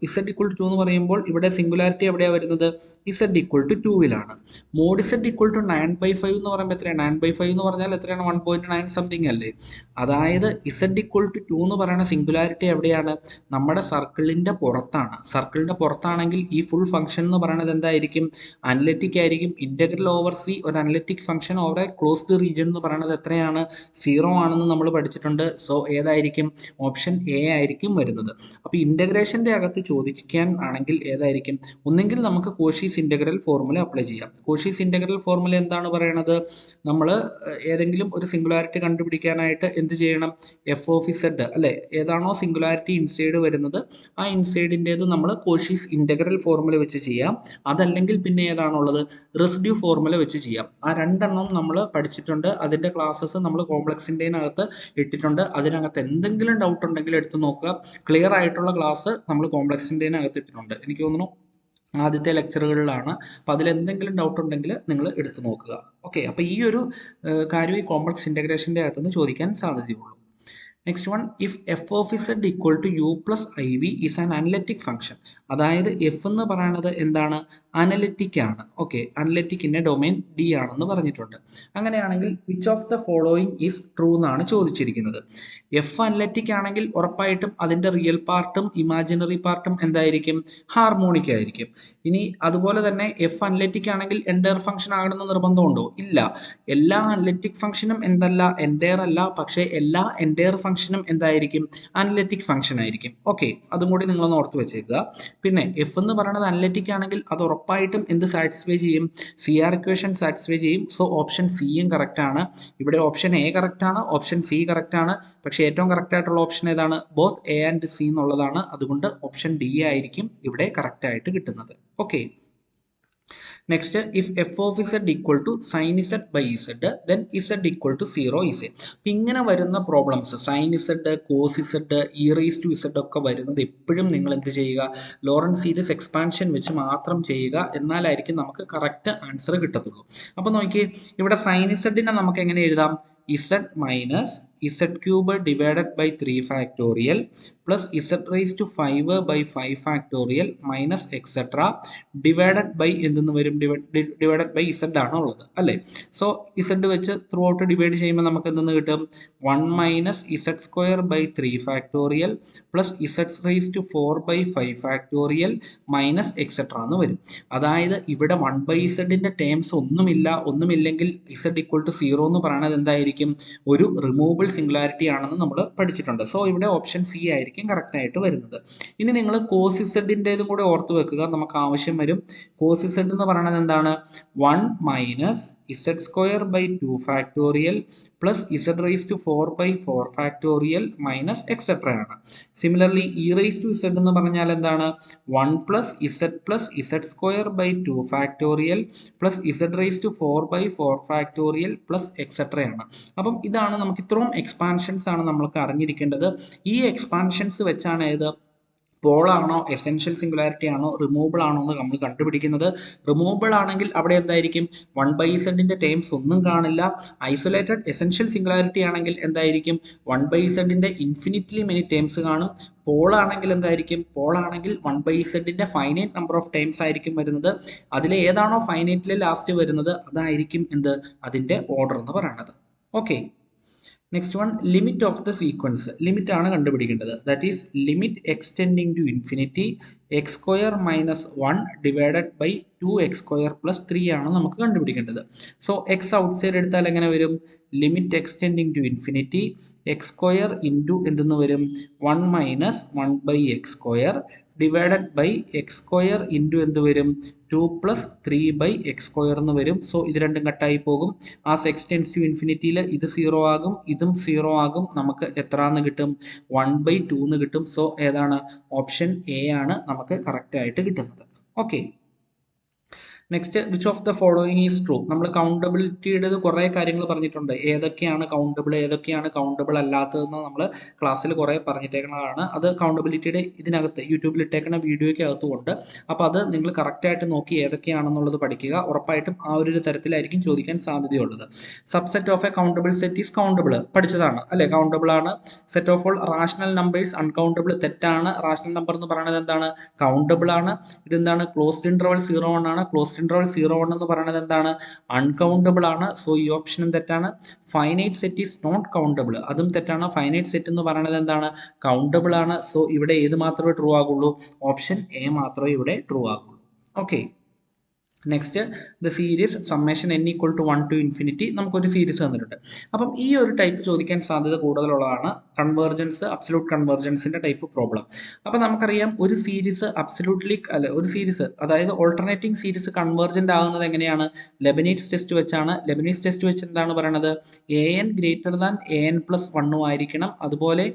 ഇസഡ് ഈക്വൽ ടു 2 എന്ന് പറയുമ്പോൾ ഇവിടെ സിംഗുലാരിറ്റി എവിടെയാണ് വരുന്നത്? ഇസഡ് ഈക്വൽ ടു 2-ലാണ്. മോഡ് ഇസഡ് ഈക്വൽ ടു 9/5 എന്ന് പറയുമ്പോൾ എത്രയാണ്? 9/5 എന്ന് പറഞ്ഞാൽ എത്രയാണ്? 1.9 സംതിങ് അല്ലേ. അതായത് ഇസഡ് ഈക്വൽ ടു 2 എന്ന് പറയുന്ന സിംഗുലാരിറ്റി എവിടെയാണ്? നമ്മുടെ സർക്കിളിൻ്റെ പുറത്താണ്. സർക്കിളിൻ്റെ പുറത്താണെങ്കിൽ ഈ ഫുൾ ഫംഗ്ഷൻ എന്ന് പറയുന്നത് എന്തായിരിക്കും? അനലിറ്റിക് ആയിരിക്കും. ഇൻ്റഗ്രൽ ഓവർ സി ഒരു analytic function over A closed region എന്ന് പറയുന്നത് എത്രയാണ്? 0 ആണെന്ന് നമ്മൾ പഠിച്ചിട്ടുണ്ട്. സോ ഏതായിരിക്കും? ഓപ്ഷൻ എ ആയിരിക്കും വരുന്നത്. അപ്പോൾ ഇൻ്റഗ്രേഷൻ്റെ അകത്ത് ചോദിക്കാൻ ആണെങ്കിൽ ഏതായിരിക്കും? ഒന്നെങ്കിൽ നമുക്ക് കോഷീസ് ഇൻ്റഗ്രൽ ഫോർമുല അപ്ലൈ ചെയ്യാം. കോഷീസ് ഇൻ്റഗ്രൽ ഫോർമുല എന്താണ് പറയണത്? നമ്മൾ ഏതെങ്കിലും ഒരു സിംഗുലാരിറ്റി കണ്ടുപിടിക്കാനായിട്ട് എന്ത് ചെയ്യണം? എഫ് ഓഫ് ഇസഡ് അല്ലേ, ഏതാണോ സിംഗുലാരിറ്റി ഇൻസൈഡ് വരുന്നത് ആ ഇൻസൈഡിൻ്റേത് നമ്മൾ കോഷീസ് ഇൻ്റഗ്രൽ ഫോർമുല വെച്ച് ചെയ്യാം. അതല്ലെങ്കിൽ പിന്നെ ഏതാണുള്ളത്? റെസിഡ്യൂ ഫോർമുല വെച്ച് ചെയ്യാം. ആ രണ്ടെണ്ണം നമ്മൾ പഠിച്ചിട്ടുണ്ട്. അതിൻ്റെ ക്ലാസ്സസ് നമ്മൾ കോംപ്ലക്സിൻ്റെനകത്ത് ഇട്ടിട്ടുണ്ട്. അതിനകത്ത് എന്തെങ്കിലും ഡൗട്ട് ഉണ്ടെങ്കിൽ എടുത്ത് നോക്കുക. ക്ലിയർ ആയിട്ടുള്ള ക്ലാസ് നമ്മൾ കോംപ്ലക്സിൻ്റെനകത്ത് ഇട്ടിട്ടുണ്ട്. എനിക്ക് തോന്നുന്നു ആദ്യത്തെ ലെക്ചറുകളിലാണ്. അപ്പോൾ അതിലെന്തെങ്കിലും ഡൗട്ട് ഉണ്ടെങ്കിൽ നിങ്ങൾ എടുത്ത് നോക്കുക. ഓക്കെ, അപ്പോൾ ഈ ഒരു കാര്യം ഈ കോംപ്ലക്സ് ഇൻ്റഗ്രേഷൻ്റെ അകത്തുനിന്ന് ചോദിക്കാൻ സാധ്യതയുള്ളൂ. Next one, if F of Z equal to u plus i v is an analytic function. അതായത് എഫ് എന്ന് പറയുന്നത് എന്താണ്? അനലിറ്റിക് ആണ്. ഓക്കെ, അനലിറ്റിക്കിൻ്റെ ഡൊമൈൻ ഡി ആണെന്ന് പറഞ്ഞിട്ടുണ്ട്. അങ്ങനെയാണെങ്കിൽ which of the following is true എന്നാണ് ചോദിച്ചിരിക്കുന്നത്. എഫ് അനലിറ്റിക് ആണെങ്കിൽ ഉറപ്പായിട്ടും അതിൻ്റെ റിയൽ പാർട്ടും ഇമാജിനറി പാർട്ടും എന്തായിരിക്കും? ഹാർമോണിക് ആയിരിക്കും. ഇനി അതുപോലെ തന്നെ എഫ് അനലിറ്റിക് ആണെങ്കിൽ എൻഡയർ ഫംഗ്ഷൻ ആകണമെന്ന് നിർബന്ധമുണ്ടോ? ഇല്ല. എല്ലാ അനലിറ്റിക് ഫംഗ്ഷനും എന്തല്ല? എൻഡയർ അല്ല. പക്ഷേ എല്ലാ എൻഡയർ ഫംഗ്ഷനും എന്തായിരിക്കും? അനലിറ്റിക് ഫംഗ്ഷൻ ആയിരിക്കും. ഓക്കെ, അതും കൂടി നിങ്ങളൊന്ന് ഓർത്ത് വെച്ചേക്കുക. പിന്നെ എഫ് എന്ന് പറയുന്നത് അനലിറ്റിക് ആണെങ്കിൽ അത് ഉറപ്പായിട്ടും എന്ത് സാറ്റിസ്ഫൈ ചെയ്യും? CR ഇക്വേഷൻ സാറ്റിസ്ഫൈ ചെയ്യും. സോ ഓപ്ഷൻ സിയും കറക്റ്റ് ആണ്. ഇവിടെ ഓപ്ഷൻ എ കറക്റ്റ് ആണ്, ഓപ്ഷൻ സി കറക്റ്റ് ആണ്. പക്ഷേ ഏറ്റവും കറക്റ്റ് ആയിട്ടുള്ള ഓപ്ഷൻ ഏതാണ്? ബോത്ത് എ ആൻഡ് സി എന്നുള്ളതാണ്. അതുകൊണ്ട് ഓപ്ഷൻ ഡി ആയിരിക്കും ഇവിടെ കറക്റ്റ് ആയിട്ട് കിട്ടുന്നത്. Okay, next, if F of Z equal to sine Z by Z then Z equal to 0 is. അപ്പം ഇങ്ങനെ വരുന്ന problems sine Z, cos Z, e raise to Z ഒക്കെ വരുന്നത് എപ്പോഴും നിങ്ങൾ എന്ത് ചെയ്യുക? ലോറൻസ് സീരീസ് എക്സ്പാൻഷൻ വെച്ച് മാത്രം ചെയ്യുക. എന്നാലായിരിക്കും നമുക്ക് കറക്റ്റ് ആൻസർ കിട്ടത്തുള്ളൂ. അപ്പോൾ നോക്കി, ഇവിടെ സൈൻ ഇസഡിനെ നമുക്ക് എങ്ങനെ എഴുതാം? Z minus Z cube divided by 3 factorial plus Z raise to 5 by 5 factorial minus etcetera divided by എന്തെന്ന് വരും? ഡിവൈഡഡ് ബൈ ഇസഡ് ആണ് ഉള്ളത് അല്ലേ. സോ ഇസഡ് വെച്ച് ത്രൂ ഔട്ട് ഡിവൈഡ് ചെയ്യുമ്പോൾ നമുക്ക് എന്തെന്ന് കിട്ടും? 1 minus Z square by 3 factorial plus Z raise to 4 by 5 factorial minus etcetera എന്ന് വരും. അതായത് ഇവിടെ 1 ബൈ ഇസഡിൻ്റെ ടേംസ് ഒന്നുമില്ലെങ്കിൽ ഇസഡ് ഈക്വൽ ടു 0 എന്ന് പറയുന്നത് എന്തായിരിക്കും? ഒരു റിമൂവബിൾ സിംഗുലാരിറ്റി ആണെന്ന് നമ്മൾ പഠിച്ചിട്ടുണ്ട്. സോ ഇവിടെ ഓപ്ഷൻ സി ആയിരിക്കും കറക്റ്റ് ആയിട്ട് വരുന്നത്. ഇനി നിങ്ങൾ കോസ് ഇസഡിൻ്റെതും കൂടെ ഓർത്ത് വെക്കുക, നമുക്ക് ആവശ്യം വരും. കോസ് ഇസഡ് എന്ന് പറയുന്നത് എന്താണ്? 1 minus Z square by 2 factorial plus z raise to 4 by 4 factorial minus etcetera ആണ്. Similarly e raise to z എന്ന് പറഞ്ഞാൽ എന്താണ്? 1 plus z square by 2 factorial plus z raise to 4 by 4 factorial plus etcetera ആണ്. അപ്പം ഇതാണ് നമുക്ക് ഇത്രയും എക്സ്പാൻഷൻസ് ആണ് നമ്മൾക്ക് അറിഞ്ഞിരിക്കേണ്ടത്. ഈ എക്സ്പാൻഷൻസ് വെച്ചാണ് ഏത് പോളാണോ എസെൻഷ്യൽ സിംഗുലാരിറ്റി ആണോ റിമൂവബിൾ ആണോ എന്ന് നമ്മൾ കണ്ടുപിടിക്കുന്നത്. റിമൂവബിൾ ആണെങ്കിൽ അവിടെ എന്തായിരിക്കും? 1/zന്റെ ടേംസ് ഒന്നും കാണില്ല. ഐസൊലേറ്റഡ് എസെൻഷ്യൽ സിംഗുലാരിറ്റി ആണെങ്കിൽ എന്തായിരിക്കും? 1/zന്റെ ഇൻഫിനിറ്റ്ലി മെനി ടേംസ് കാണും. പോളാണെങ്കിൽ എന്തായിരിക്കും? പോളാണെങ്കിൽ 1/zന്റെ ഫൈനൈറ്റ് നമ്പർ ഓഫ് ടൈംസ് ആയിരിക്കും വരുന്നത്. അതിൽ ഏതാണോ ഫൈനൈറ്റിൽ ലാസ്റ്റ് വരുന്നത് അതായിരിക്കും എന്ത്? അതിൻ്റെ ഓർഡർ എന്ന് പറയുന്നത്. Okay, next one limit of the sequence. Limit ആണ് കണ്ടുപിടിക്കേണ്ടത്. That is limit extending to infinity x square minus 1 divided by 2x² plus 3 ആണ് നമുക്ക് കണ്ടുപിടിക്കേണ്ടത്. സോ എക്സ് ഔട്ട് സൈഡ് എടുത്താൽ എങ്ങനെ വരും? Limit extending to infinity x square into എന്തെന്ന് വരും? 1 minus 1/x² divided by x square into എന്ത് വരും? 2 പ്ലസ് 3/x² എന്ന് വരും. സോ ഇത് രണ്ടും കട്ടായി പോകും. ആസ് എക്സ് ടെൻസ് ടു ഇൻഫിനിറ്റിയിൽ ഇത് 0 ആകും, ഇതും 0 ആകും. നമുക്ക് എത്ര എന്ന് കിട്ടും? 1/2 എന്ന് കിട്ടും. സോ ഏതാണ്? ഓപ്ഷൻ എ ആണ് നമുക്ക് കറക്റ്റ് ആയിട്ട് കിട്ടുന്നത്. Okay, next which of the following is true. നമ്മൾ കൗണ്ടബിലിറ്റിയുടെ കുറേ കാര്യങ്ങൾ പറഞ്ഞിട്ടുണ്ട്. ഏതൊക്കെയാണ് കൗണ്ടബിൾ, ഏതൊക്കെയാണ് കൗണ്ടബിൾ അല്ലാത്തതെന്ന് നമ്മൾ ക്ലാസ്സിൽ കുറേ പറഞ്ഞിട്ടേക്കുന്നതാണ്. അത് കൗണ്ടബിലിറ്റിയുടെ ഇതിനകത്ത് യൂട്യൂബിൽ ഇട്ടേക്കുന്ന വീഡിയോയ്ക്ക് അകത്തുമുണ്ട്. അപ്പോൾ അത് നിങ്ങൾ കറക്റ്റായിട്ട് നോക്കി ഏതൊക്കെയാണെന്നുള്ളത് പഠിക്കുക. ഉറപ്പായിട്ടും ആ ഒരു തരത്തിലായിരിക്കും ചോദിക്കാൻ സാധ്യതയുള്ളത്. Subset of A countable set is countable പഠിച്ചതാണ് അല്ലേ? കൗണ്ടബിൾ ആണ്. Set of all rational numbers uncountable തെറ്റാണ്. റാഷണൽ നമ്പർ എന്ന് പറയുന്നത് എന്താണ്? കൗണ്ടബിൾ ആണ്. ഇതെന്താണ്? ക്ലോസ്ഡ് ഇന്റർവൽ 0 ആണ്. ക്ലോസ്ഡ് ഇന്റർവൽ 0 എന്ന് പറയുന്നത് എന്താണ്? അൺകൗണ്ടബിൾ ആണ്. സോ ഈ ഓപ്ഷനും തെറ്റാണ്. Finite set is not countable, അതും തെറ്റാണ്. ഫൈനൈറ്റ് സെറ്റ് എന്ന് പറയുന്നത് എന്താണ്? കൗണ്ടബിൾ ആണ്. സോ ഇവിടെ ഏത് മാത്രമേ ട്രൂ ആകുള്ളൂ? ഓപ്ഷൻ എ മാത്രമേ ഇവിടെ ട്രൂ ആകുള്ളൂ. Okay, next the series summation n equal to 1 to infinity. നമുക്കൊരു സീരീസ് തന്നിട്ടുണ്ട്. അപ്പം ഈ ഒരു ടൈപ്പ് ചോദിക്കാൻ സാധ്യത കൂടുതലുള്ളതാണ് കൺവേർജൻസ്, അബ്സല്യൂട്ട് കൺവേർജൻസിന്റെ ടൈപ്പ് പ്രോബ്ലം. അപ്പം നമുക്കറിയാം ഒരു സീരീസ് അബ്സല്യൂട്ട്ലി ഒരു സീരീസ് അതായത് ഓൾട്ടർനേറ്റിംഗ് സീരീസ് കൺവേർജന്റ് ആകുന്നത് എങ്ങനെയാണ്? ലെബനീസ് ടെസ്റ്റ് വെച്ചാണ്. ലെബനീസ് ടെസ്റ്റ് വെച്ച് എന്താണ് പറയുന്നത്? an greater than an plus 1 ആയിരിക്കണം. അതുപോലെ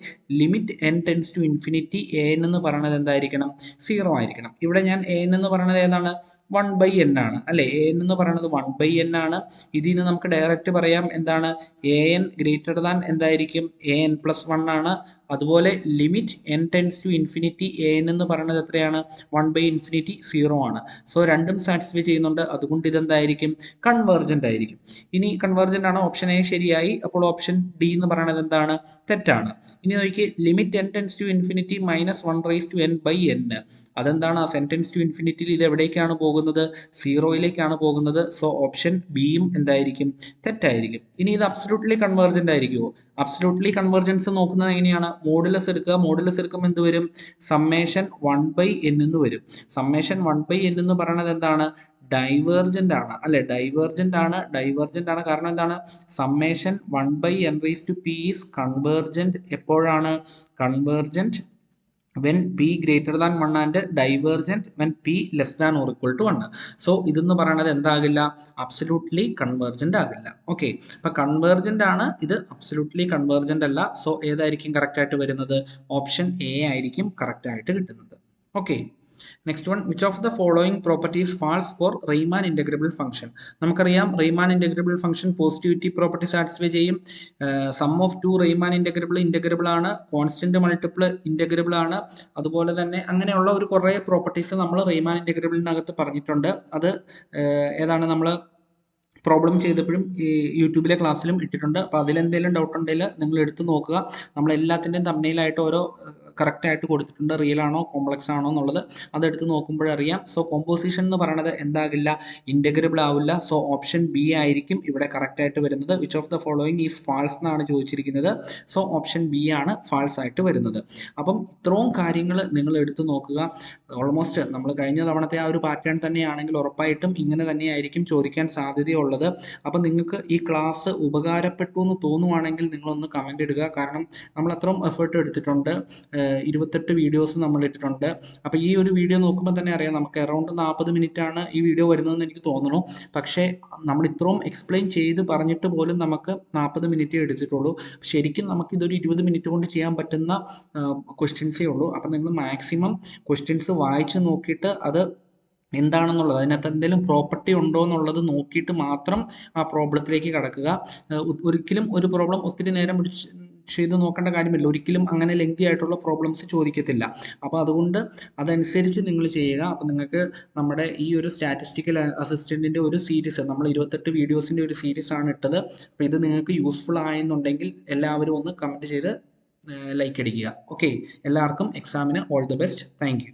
limit n tends to infinity an എന്ന് പറയുന്നത് എന്തായിരിക്കണം? 0 ആയിരിക്കണം. ഇവിടെ ഞാൻ an എന്ന് പറയുന്നത് ഏതാണ്? 1/n ആണ് അല്ലേ? an എന്ന് പറയുന്നത് 1/n ആണ്. ഇതിൽ നിന്ന് നമുക്ക് ഡയറക്റ്റ് പറയാം എന്താണ്? an ഗ്രേറ്റർ ദാൻ എന്തായിരിക്കും? an പ്ലസ് 1 ആണ്. അതുപോലെ limit n tends to infinity an എന്ന് പറയുന്നത് എത്രയാണ്? 1/∞ 0 ആണ്. സോ രണ്ടും സാറ്റിസ്ഫൈ ചെയ്യുന്നുണ്ട്. അതുകൊണ്ട് ഇതെന്തായിരിക്കും? കൺവേർജന്റ് ആയിരിക്കും. ഇനി കൺവേർജന്റ് ആണ്, ഓപ്ഷൻ എ ശരിയായി. അപ്പോൾ ഓപ്ഷൻ ഡി എന്ന് പറയുന്നത് എന്താണ്? തെറ്റാണ്. ഇനി നോക്കി limit n tends to infinity minus 1/n/n. അതെന്താണ്? ആ സെന്റൻസ് ടു ഇൻഫിനിറ്റിയിൽ ഇത് എവിടേക്കാണ് പോകുന്നത്? 0യിലേക്കാണ് പോകുന്നത്. സോ ഓപ്ഷൻ ബിയും എന്തായിരിക്കും? തെറ്റായിരിക്കും. ഇനി ഇത് അബ്സല്യൂട്ട്ലി കൺവേർജന്റ് ആയിരിക്കുമോ? അബ്സല്യൂട്ട്ലി കൺവേർജൻസ് നോക്കുന്നത് എങ്ങനെയാണ്? മോഡുലസ് എടുക്കുക. മോഡുലസ് എടുക്കുമ്പോൾ എന്ത് വരും? സമ്മേഷൻ 1/n എന്ന് വരും. സമ്മേഷൻ 1/n എന്ന് പറയുന്നത് എന്താണ്? ഡൈവേർജന്റ് ആണ് അല്ലെ? ഡൈവേർജന്റ് ആണ്. കാരണം എന്താണ്? Summation 1/n⁻p is convergent. എപ്പോഴാണ് convergent? when p greater than 1 and divergent when p less than or equal to 1. So ഇതെന്ന് പറയുന്നത് എന്താകില്ല? അബ്സല്യൂട്ട്ലി കൺവേർജന്റ് ആകില്ല. ഓക്കെ, അപ്പൊ കൺവേർജന്റ് ആണ്, ഇത് അബ്സല്യൂട്ട്ലി കൺവേർജന്റ് അല്ല. സോ ഏതായിരിക്കും കറക്റ്റ് ആയിട്ട് വരുന്നത്? ഓപ്ഷൻ എ ആയിരിക്കും കറക്റ്റ് ആയിട്ട് കിട്ടുന്നത്. Okay, next one which of the following properties false for Riemann integrable function. നമുക്കറിയാം Riemann integrable function positivity property satisfy ചെയ്യും. Sum of two Riemann integrable ആണ്. കോൺസ്റ്റന്റ് മൾട്ടിപ്പിൾ ഇന്റഗ്രബിൾ ആണ്. അതുപോലെ തന്നെ അങ്ങനെയുള്ള ഒരു കുറേ പ്രോപ്പർട്ടീസ് നമ്മൾ റീമാൻ ഇന്റഗ്രബിളിനകത്ത് പറഞ്ഞിട്ടുണ്ട്. അത് ഏതാണ് നമ്മൾ പ്രോബ്ലം ചെയ്തപ്പോഴും ഈ യൂട്യൂബിലെ ക്ലാസ്സിലും ഇട്ടിട്ടുണ്ട്. അപ്പോൾ അതിലെന്തെങ്കിലും ഡൗട്ട് ഉണ്ടെങ്കിൽ നിങ്ങൾ എടുത്ത് നോക്കുക. നമ്മൾ എല്ലാത്തിൻ്റെയും തമ്മിലായിട്ട് ഓരോ കറക്റ്റായിട്ട് കൊടുത്തിട്ടുണ്ട്. റിയൽ ആണോ കോംപ്ലക്സ് ആണോ എന്നുള്ളത് അതെടുത്ത് നോക്കുമ്പോഴറിയാം. സോ കോമ്പോസിഷൻ എന്ന് പറയുന്നത് എന്താകില്ല? ഇൻ്റഗ്രബിൾ ആവില്ല. സോ ഓപ്ഷൻ ബി ആയിരിക്കും ഇവിടെ കറക്റ്റായിട്ട് വരുന്നത്. Which of the following is false എന്നാണ് ചോദിച്ചിരിക്കുന്നത്. സോ ഓപ്ഷൻ ബി ആണ് ഫാൾസ് ആയിട്ട് വരുന്നത്. അപ്പം ഇത്രയും കാര്യങ്ങൾ നിങ്ങൾ എടുത്ത് നോക്കുക. ഓൾമോസ്റ്റ് നമ്മൾ കഴിഞ്ഞ തവണത്തെ ആ ഒരു പാറ്റേൺ തന്നെയാണെങ്കിൽ ഉറപ്പായിട്ടും ഇങ്ങനെ തന്നെയായിരിക്കും ചോദിക്കാൻ സാധ്യതയുള്ളത്. ചെയ്തിട്ടുള്ളത്. അപ്പം നിങ്ങൾക്ക് ഈ ക്ലാസ് ഉപകാരപ്പെട്ടു എന്ന് തോന്നുവാണെങ്കിൽ നിങ്ങളൊന്ന് കമൻ്റ് ഇടുക. കാരണം നമ്മൾ അത്രയും എഫേർട്ട് എടുത്തിട്ടുണ്ട്. 28 വീഡിയോസ് നമ്മൾ ഇട്ടിട്ടുണ്ട്. അപ്പോൾ ഈ ഒരു വീഡിയോ നോക്കുമ്പോൾ തന്നെ അറിയാം നമുക്ക് അറൗണ്ട് 40 മിനിറ്റാണ് ഈ വീഡിയോ വരുന്നതെന്ന് എനിക്ക് തോന്നുന്നു. പക്ഷേ നമ്മൾ ഇത്രയും എക്സ്പ്ലെയിൻ ചെയ്ത് പറഞ്ഞിട്ട് പോലും നമുക്ക് 40 മിനിറ്റേ എടുത്തിട്ടുള്ളൂ. ശരിക്കും നമുക്കിതൊരു 20 മിനിറ്റ് കൊണ്ട് ചെയ്യാൻ പറ്റുന്ന ക്വസ്റ്റ്യൻസേ ഉള്ളൂ. അപ്പം നിങ്ങൾ മാക്സിമം ക്വസ്റ്റ്യൻസ് വായിച്ച് നോക്കിയിട്ട് അത് എന്താണെന്നുള്ളത്, അതിനകത്ത് എന്തെങ്കിലും പ്രോപ്പർട്ടി ഉണ്ടോ എന്നുള്ളത് നോക്കിയിട്ട് മാത്രം ആ പ്രോബ്ലത്തിലേക്ക് കടക്കുക. ഒരിക്കലും ഒരു പ്രോബ്ലം ഒത്തിരി നേരം ചെയ്ത് നോക്കേണ്ട കാര്യമില്ല. ഒരിക്കലും അങ്ങനെ ലെങ്തി ആയിട്ടുള്ള പ്രോബ്ലംസ് ചോദിക്കത്തില്ല. അപ്പോൾ അതുകൊണ്ട് അതനുസരിച്ച് നിങ്ങൾ ചെയ്യുക. അപ്പോൾ നിങ്ങൾക്ക് നമ്മുടെ ഈ ഒരു സ്റ്റാറ്റിസ്റ്റിക്കൽ അസിസ്റ്റൻറ്റിൻ്റെ ഒരു സീരീസ്, നമ്മൾ 28 വീഡിയോസിൻ്റെ ഒരു സീരീസ് ആണ് ഇട്ടത്. അപ്പോൾ ഇത് നിങ്ങൾക്ക് യൂസ്ഫുൾ ആയെന്നുണ്ടെങ്കിൽ എല്ലാവരും ഒന്ന് കമൻറ്റ് ചെയ്ത് ലൈക്ക് അടിക്കുക. ഓക്കെ, എല്ലാവർക്കും എക്സാമിന് all the best. Thank you.